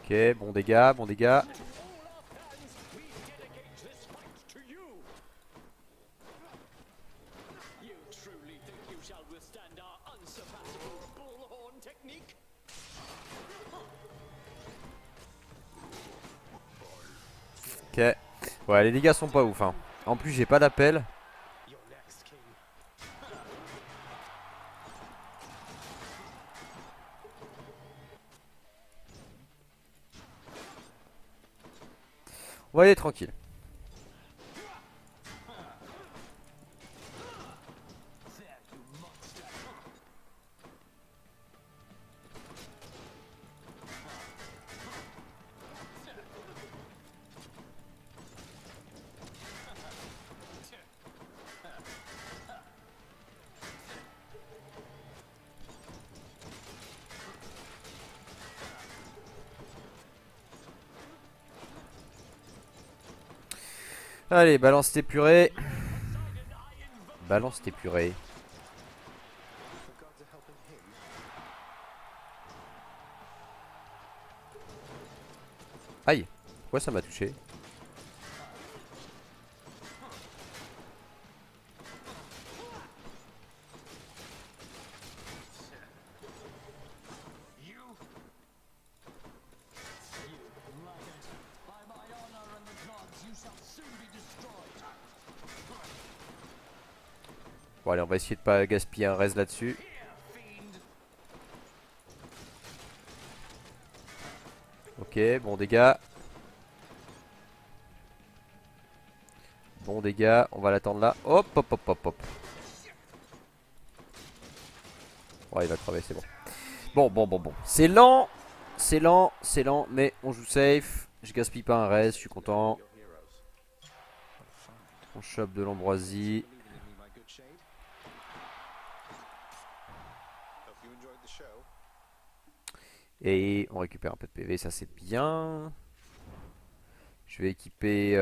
Ok, bon dégâts, bon dégâts. We dedicate this fight to you. You truly think you shall withstand our unsurpassable bullhorn technique? Ok. Ouais, les dégâts sont pas ouf. Hein. En plus, j'ai pas d'appel. You're next, King. On va y aller tranquille. There, you monster. Allez, balance tes purées. Balance tes purées. The gods are helping him. Aïe. Pourquoi ça m'a touché? Bon allez, on va essayer de pas gaspiller un res là-dessus. Ok, bon dégâts. Bon dégâts, on va l'attendre là. Hop, hop, hop, hop, hop. Ouais, il va crever, c'est bon. Bon. C'est lent, c'est lent, c'est lent, mais on joue safe. Je gaspille pas un res, je suis content. Your heroes. What a find. On chope de l'ambroisie. Believing in me, my good shade. Hope you enjoyed the show. Et on récupère un peu de PV, ça c'est bien. Je vais équiper...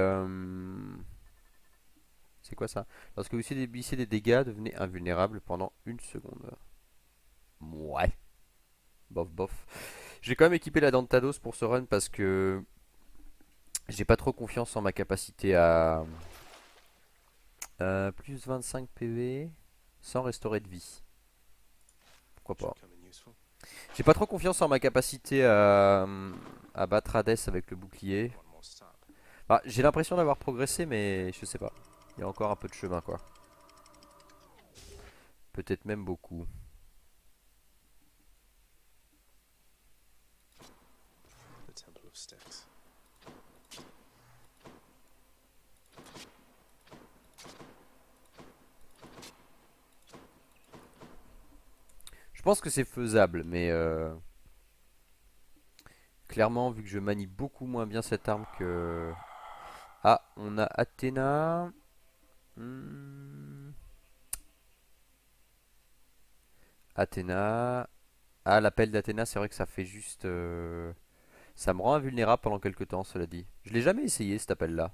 C'est quoi ça? Lorsque vous subissez des dégâts, devenez invulnérable pendant 1 seconde. Ouais. Bof. J'ai quand même équipé la Dentados pour ce run parce que j'ai pas trop confiance en ma capacité à... plus 25 PV sans restaurer de vie. Pourquoi pas? Come in useful. J'ai pas trop confiance en ma capacité à battre Hades avec le bouclier. One more stop. Bah, j'ai l'impression d'avoir progressé, mais je sais pas. Il y a encore un peu de chemin, quoi. Peut-être même beaucoup. The Temple of Styx. Je pense que c'est faisable, mais clairement, vu que je manie beaucoup moins bien cette arme que... Ah, on a Athéna. Athéna. Ah, l'appel d'Athéna, c'est vrai que ça fait juste... Ça me rend invulnérable pendant quelques temps, cela dit. Je l'ai jamais essayé, cet appel-là.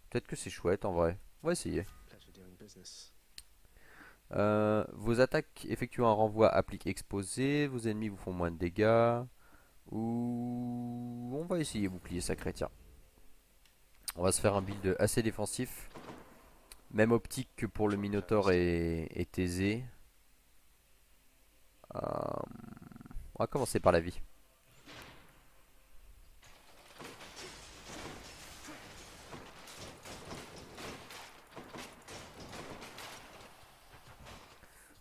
Peut-être que c'est chouette, en vrai. On va essayer. Pleasure doing business. Vos attaques effectuant un renvoi appliquent exposé. Vos ennemis vous font moins de dégâts. Ou... On va essayer bouclier sacré, tiens. On va se faire un build assez défensif. Même optique que pour le Minotaur et Thésée. On va commencer par la vie.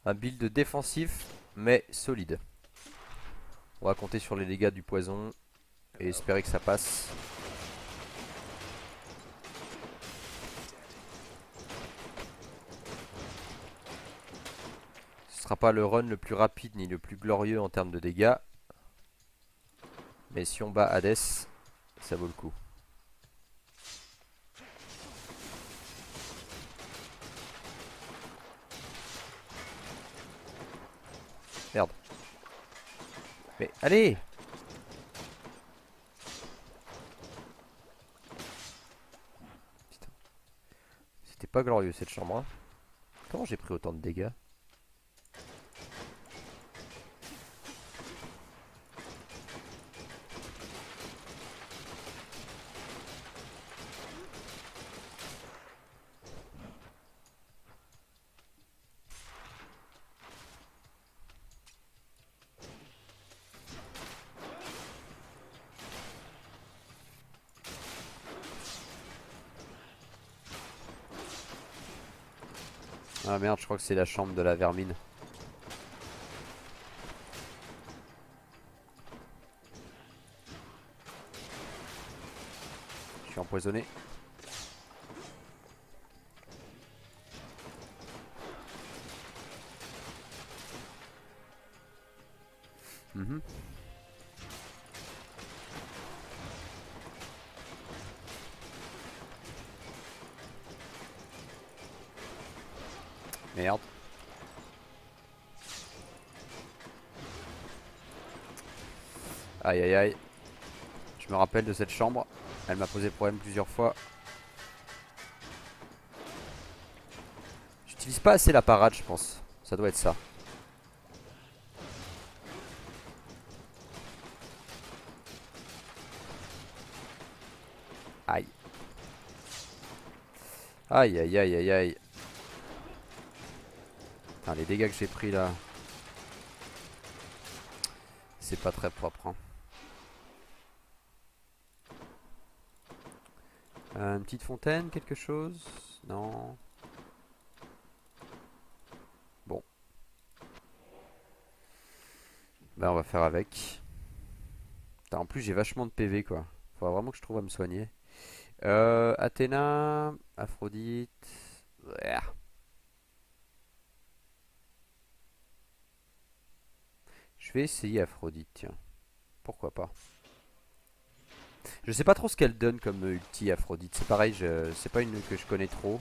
Un build défensif mais solide. On va compter sur les dégâts du poison et espérer que ça passe. Ce sera pas le run le plus rapide ni le plus glorieux en termes de dégâts. Mais si on bat Hades, ça vaut le coup. Merde. Mais allez! Putain. C'était pas glorieux cette chambre. Hein. Comment j'ai pris autant de dégâts? Ah merde, je crois que c'est la chambre de la vermine. Je suis empoisonné. Merde. Aïe aïe aïe. Je me rappelle de cette chambre. Elle m'a posé problème plusieurs fois. J'utilise pas assez la parade, je pense. Ça doit être ça. Aïe. Aïe aïe aïe aïe aïe. Putain, les dégâts que j'ai pris là. C'est pas très propre. Hein. Une petite fontaine, quelque chose? Non. Bon. Ben on va faire avec. Putain, en plus j'ai vachement de PV quoi. Faudra vraiment que je trouve à me soigner. Athéna, Aphrodite. Ouais. Je vais essayer Aphrodite, tiens. Pourquoi pas. Je sais pas trop ce qu'elle donne comme ulti Aphrodite. C'est pareil, c'est pas une que je connais trop.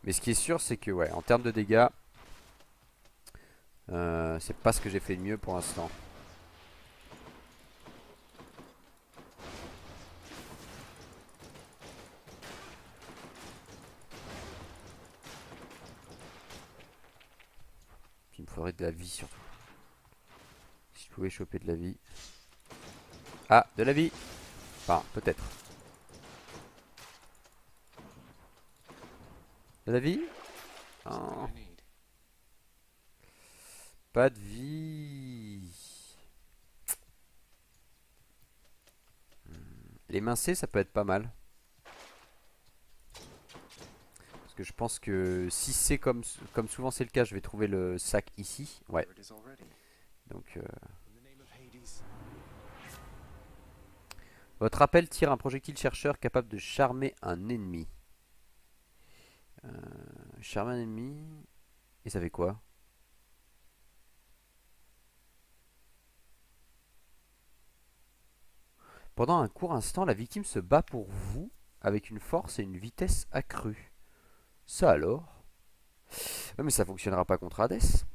Mais ce qui est sûr, c'est que ouais, en termes de dégâts, c'est pas ce que j'ai fait de mieux pour l'instant. Il me faudrait de la vie surtout. Si je pouvais choper de la vie. Ah, de la vie. Enfin, peut-être. De la vie? Oh. Pas de vie. L'émincer, ça peut être pas mal. Parce que je pense que si c'est comme souvent c'est le cas, je vais trouver le sac ici. Ouais. Donc... Votre appel tire un projectile chercheur capable de charmer un ennemi. Charmer un ennemi... Et ça fait quoi? Pendant un court instant, la victime se bat pour vous avec une force et une vitesse accrues. Ça alors? Ouais, mais ça fonctionnera pas contre Hades.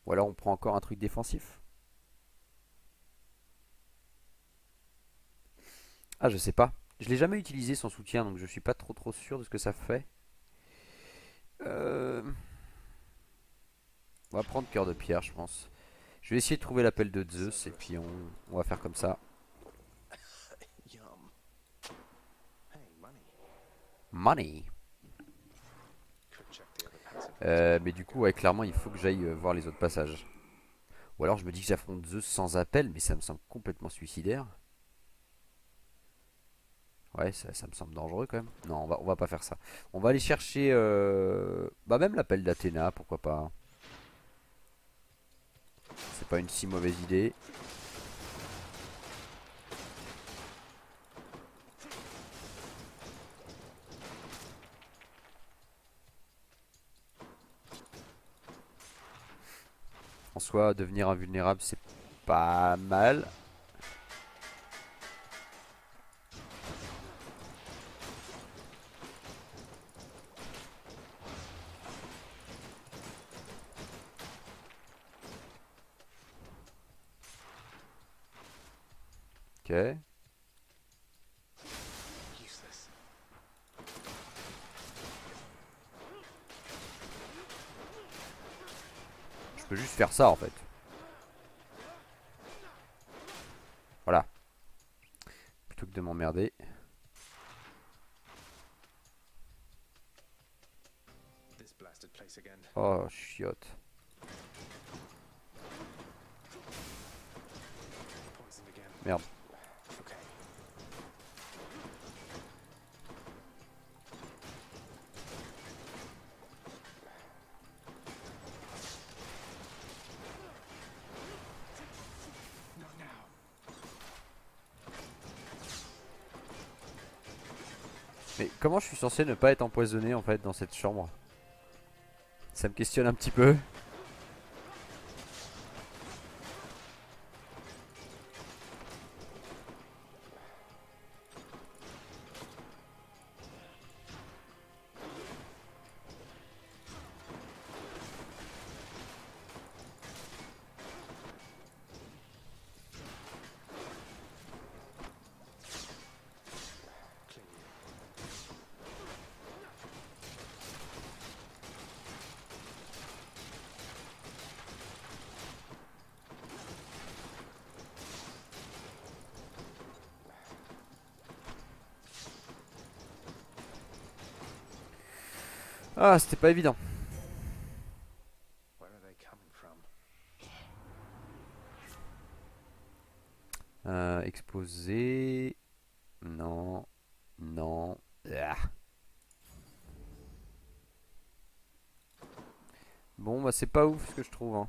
Ou alors on prend encore un truc défensif. Ah, je sais pas. Je l'ai jamais utilisé son soutien, donc je suis pas trop sûr de ce que ça fait. On va prendre cœur de pierre, je pense. Je vais essayer de trouver l'appel de Zeus et puis on va faire comme ça. Money. Mais du coup, ouais, clairement, il faut que j'aille voir les autres passages. Ou alors je me dis que j'affronte Zeus sans appel, mais ça me semble complètement suicidaire. Ouais, ça me semble dangereux quand même. Non, on va pas faire ça. On va aller chercher bah même l'appel d'Athéna, pourquoi pas. C'est pas une si mauvaise idée. En soi, devenir invulnérable, c'est pas mal. Ok. Je peux juste faire ça en fait. Voilà. Plutôt que de m'emmerder. Oh, chiotte. Merde. Mais comment je suis censé ne pas être empoisonné en fait dans cette chambre? Ça me questionne un petit peu. Ah, c'était pas évident. Where are they coming from? Exposer. Non. Non. Ah. Bon, bah c'est pas ouf ce que je trouve. Hein.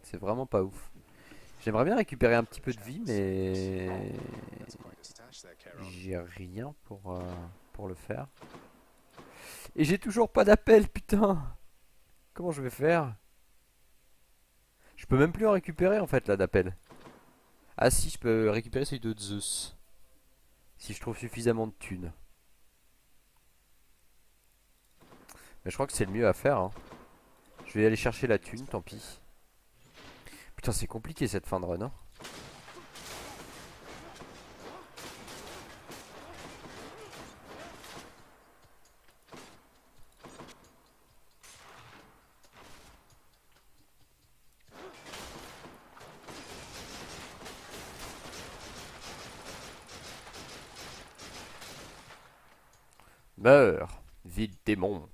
C'est vraiment pas ouf. J'aimerais bien récupérer un petit peu de vie, mais That's quite a stash there, Charon. j'ai rien pour le faire. Et j'ai toujours pas d'appel, putain. Comment je vais faire? Je peux même plus en récupérer en fait là d'appel. Ah si, je peux récupérer celui de Zeus. Si je trouve suffisamment de thunes. Mais je crois que c'est le mieux à faire. Hein. Je vais aller chercher la thune, tant pis. Putain, c'est compliqué cette fin de run. Hein. Meurs, vide démon.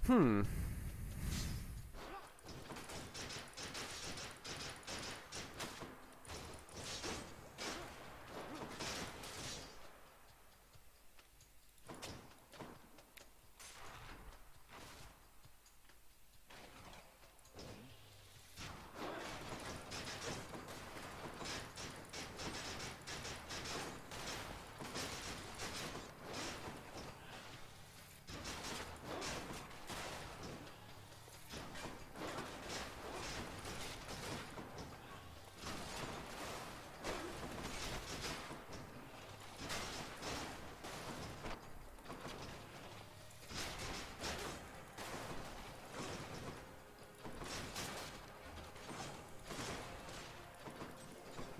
Hmm.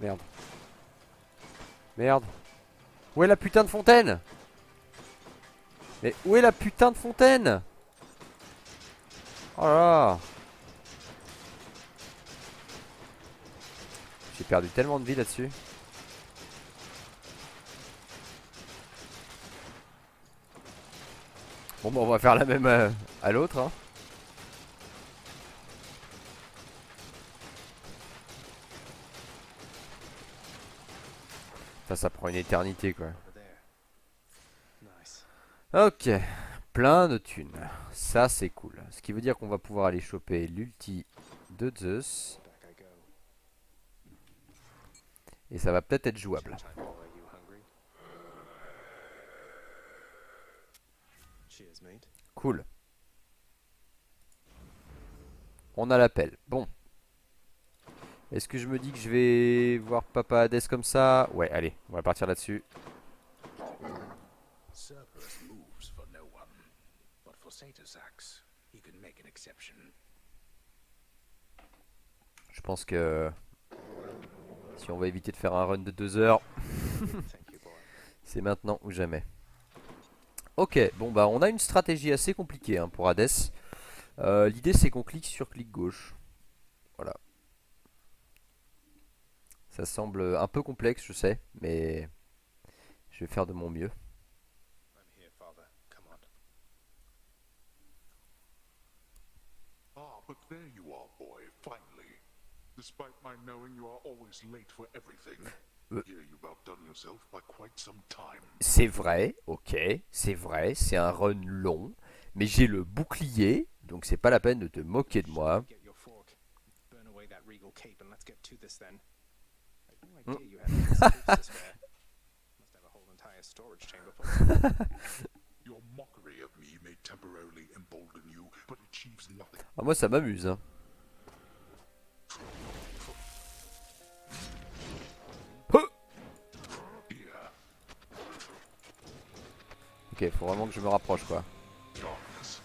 Merde. Merde. Où est la putain de fontaine? Mais où est la putain de fontaine? Oh là là. J'ai perdu tellement de vie là-dessus. Bon bah on va faire la même à l'autre hein. Ça prend une éternité quoi. Over there. Nice. Ok, plein de thunes. Ça c'est cool. Ce qui veut dire qu'on va pouvoir aller choper l'ulti de Zeus. Back I go. Et ça va peut-être être jouable. Time boy, you hungry? Cheers, mate. Cool. On a l'appel. Bon. Est-ce que je me dis que je vais voir Papa Hades comme ça? Ouais, allez, on va partir là-dessus. Cerberus moves for no one, but for Satasax, he can make an exception. Je pense que si on va éviter de faire un run de 2 heures, Thank you, boy. c'est maintenant ou jamais. Ok, bon bah on a une stratégie assez compliquée hein, pour Hades. L'idée c'est qu'on clique sur clic gauche. Voilà. Ça semble un peu complexe, je sais, mais je vais faire de mon mieux. I'm here, father. Come on. Ah, but there you are, boy, finally. Despite my knowing you are always late for everything, here you've outdone yourself by quite some time. C'est vrai, ok, c'est vrai, c'est un run long, mais j'ai le bouclier, donc c'est pas la peine de te moquer de moi. Get your fork. Burn away that regal cape and let's get to this then. I had no idea you had all these capes to spare. Must have a whole entire storage chamber full. Your mockery of me may temporarily embolden you, but achieves nothing. Ah, moi ça m'amuse. Hein. Here, Ok, faut vraiment que je me rapproche quoi. darkness.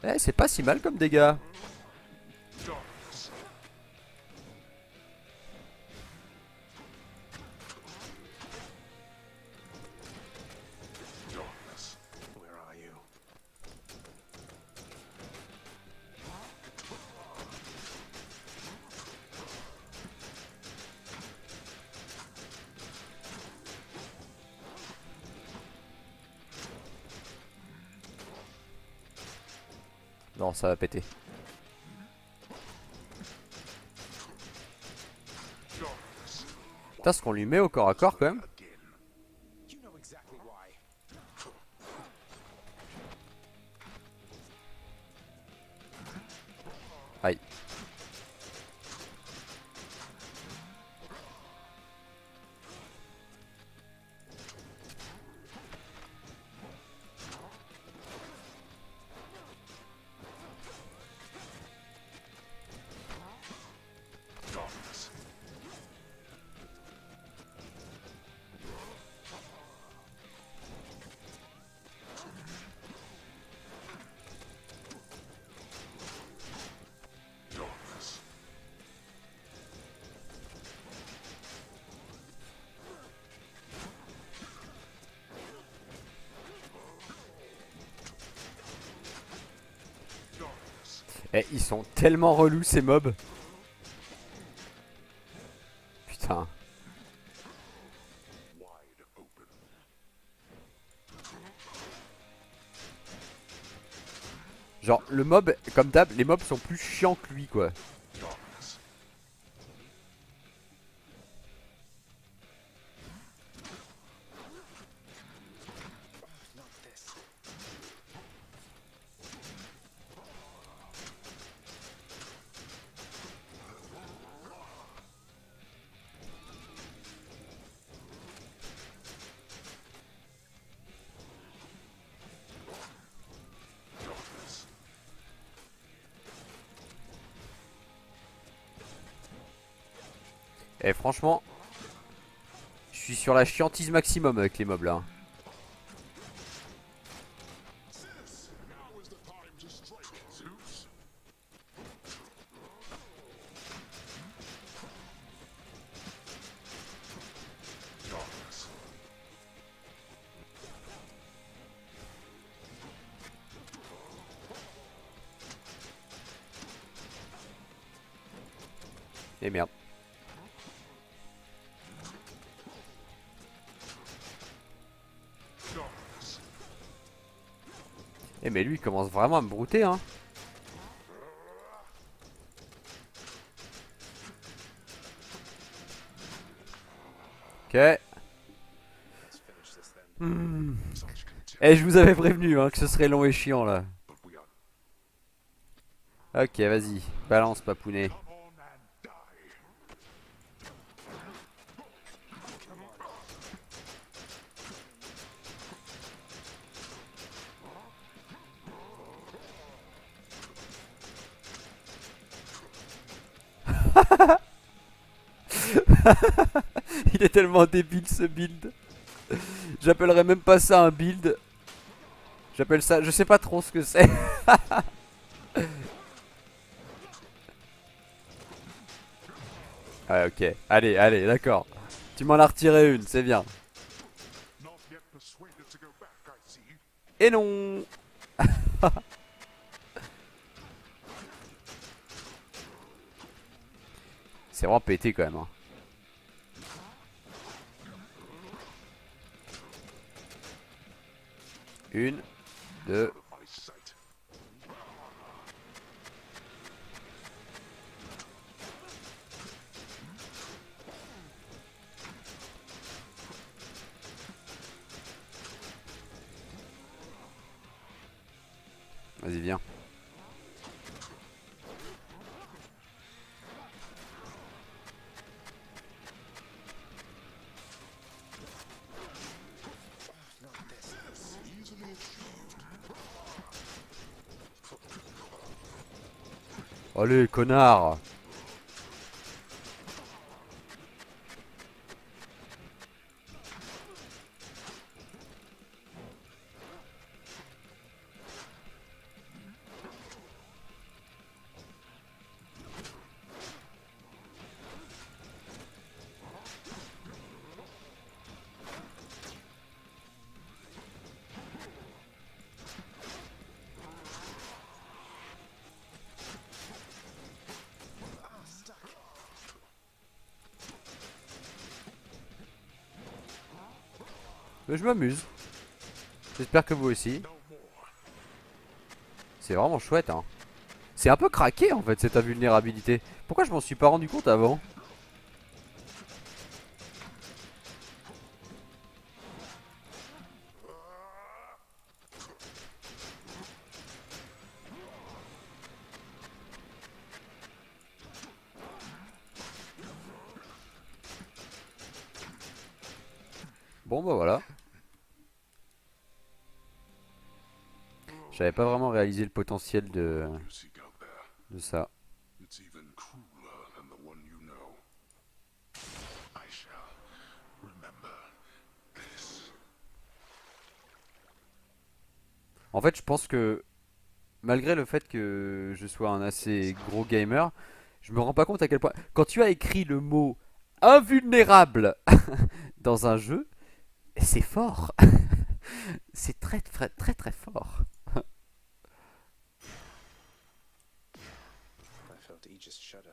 Eh, c'est pas si mal comme dégâts. Darkness. Darkness. Where are you? Non, ça va péter. Darkness. Putain, ce qu'on lui met au corps à corps quand même. Again. You know exactly why. Aïe. Darkness. Darkness. Darkness. Eh, ils sont tellement relous ces mobs. Putain. Wide open. Genre, le mob, comme d'hab, les mobs sont plus chiants que lui, quoi. Darkness. Not this. Darkness. Et franchement, je suis sur la chiantise maximum avec les mobs là. Hein. Now is the time to strike, Zeus. Darkness. Et merde. Darkness. Eh mais lui il commence vraiment à me brouter hein. Ok. Let's finish this then. Hmm. Such contempt, Eh je vous avais prévenu hein, que ce serait long et chiant là. but we are. Ok vas-y, balance papounet. Come on and die. Il est tellement débile ce build. J'appellerais même pas ça un build. J'appelle ça, je sais pas trop ce que c'est. Ah ok, allez, allez, d'accord. Tu m'en as retiré une, c'est bien. Not yet persuaded to go back, I see. Et non. C'est vraiment pété quand même. Hein. Une, deux. Out of my sight. Vas-y, viens. Not this. Easily achieved. Allez, connard. Mais je m'amuse. J'espère que vous aussi. C'est vraiment chouette, hein. C'est un peu craqué en fait cette invulnérabilité. Pourquoi je m'en suis pas rendu compte avant? Bon bah voilà. J'avais pas vraiment réalisé le potentiel You seek out there. de ça. It's even crueler than the one you know. I shall remember this. En fait, je pense que malgré le fait que je sois un assez gros gamer, je me rends pas compte à quel point. Quand tu as écrit le mot invulnérable dans un jeu, c'est fort. C'est très très très très fort. I felt Aegis shudder.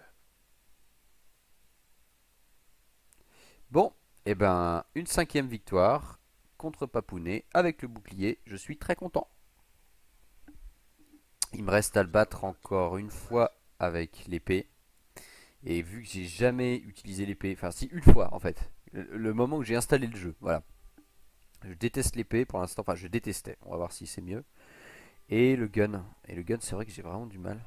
Bon, et ben une 5e victoire contre Papounet avec le bouclier. Je suis très content. Il me reste à le battre encore une fois avec l'épée. Et vu que j'ai jamais utilisé l'épée, enfin si une fois en fait, le moment où j'ai installé le jeu, voilà. Je déteste l'épée pour l'instant, enfin je détestais, on va voir si c'est mieux. Et le gun, c'est vrai que j'ai vraiment du mal.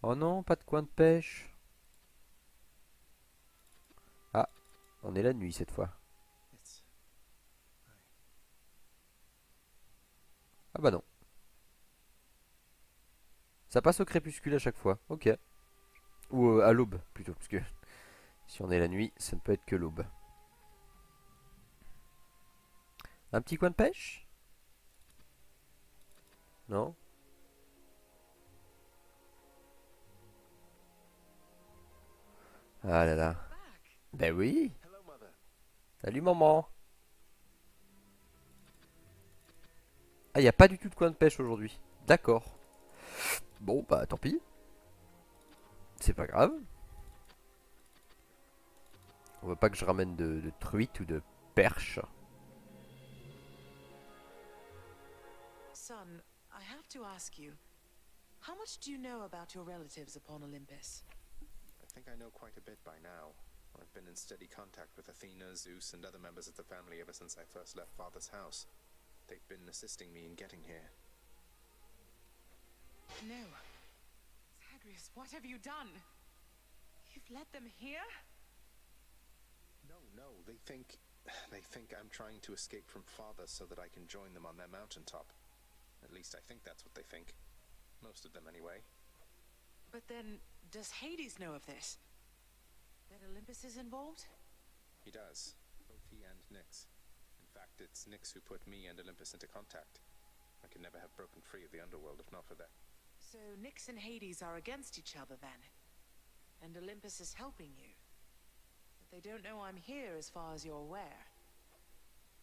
Oh non, pas de coin de pêche. Ah, on est la nuit cette fois. It's Ah bah non. Ça passe au crépuscule à chaque fois, ok. Ou à l'aube plutôt, parce que si on est la nuit, ça ne peut être que l'aube. Un petit coin de pêche? Non? Ah là là. Ben oui. hello, mother. Salut maman. Ah, il n'y a pas du tout de coin de pêche aujourd'hui. D'accord. Bon, bah tant pis. C'est pas grave. On veut pas que je ramène de truite ou de perche. Son, I have to ask you, how much do you know about your relatives upon Olympus? I think I know quite a bit by now. I've been in steady contact with Athena, Zeus, and other members of the family ever since I first left Father's house. They've been assisting me in getting here. No. Zagreus, what have you done? You've led them here? No, they think I'm trying to escape from Father so that I can join them on their mountaintop. At least I think that's what they think. Most of them anyway. But then, does Hades know of this? That Olympus is involved? He does. Both he and Nyx. In fact, it's Nyx who put me and Olympus into contact. I could never have broken free of the underworld if not for that. So Nyx and Hades are against each other then? And Olympus is helping you? But they don't know I'm here as far as you're aware.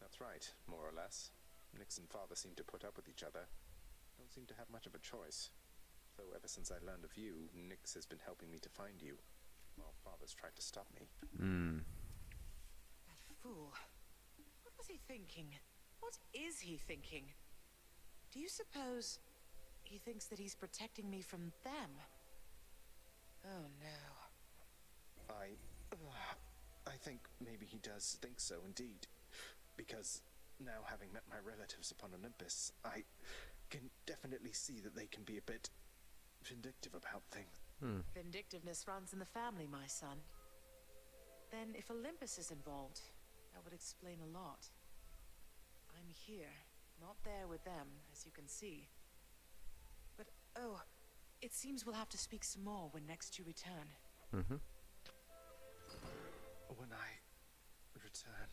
That's right, more or less. Nyx and Father seem to put up with each other. Don't seem to have much of a choice. Though ever since I learned of you, Nyx has been helping me to find you, while Father's tried to stop me. That fool. What was he thinking? What is he thinking? Do you suppose he thinks that he's protecting me from them? Oh no. I think maybe he does think so indeed. Because now having met my relatives upon Olympus, I can definitely see that they can be a bit vindictive about things. Vindictiveness runs in the family, my son. Then if Olympus is involved, that would explain a lot. I'm here, not there with them, as you can see. But, oh, it seems we'll have to speak some more when next you return. When I return.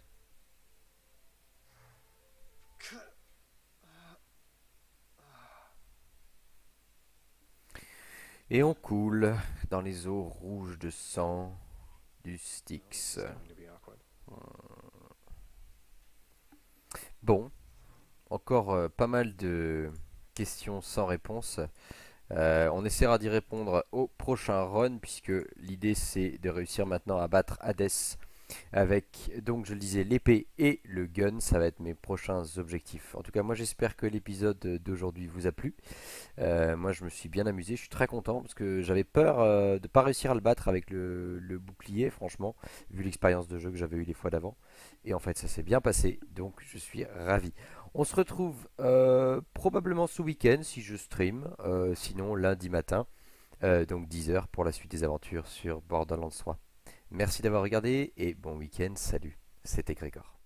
Et on coule dans les eaux rouges de sang du Styx. Starting to be awkward. Bon, encore pas mal de questions sans réponse. On essaiera d'y répondre au prochain run, puisque l'idée c'est de réussir maintenant à battre Hadès Avec, donc je le disais, l'épée et le gun, ça va être mes prochains objectifs. En tout cas, moi j'espère que l'épisode d'aujourd'hui vous a plu. Moi je me suis bien amusé, je suis très content parce que j'avais peur de ne pas réussir à le battre avec le bouclier, franchement, vu l'expérience de jeu que j'avais eu les fois d'avant. Et en fait ça s'est bien passé, donc je suis ravi. On se retrouve probablement ce week-end si je stream, sinon lundi matin, donc 10h pour la suite des aventures sur Borderlands 3. Merci d'avoir regardé et bon week-end, salut, c'était Grégor.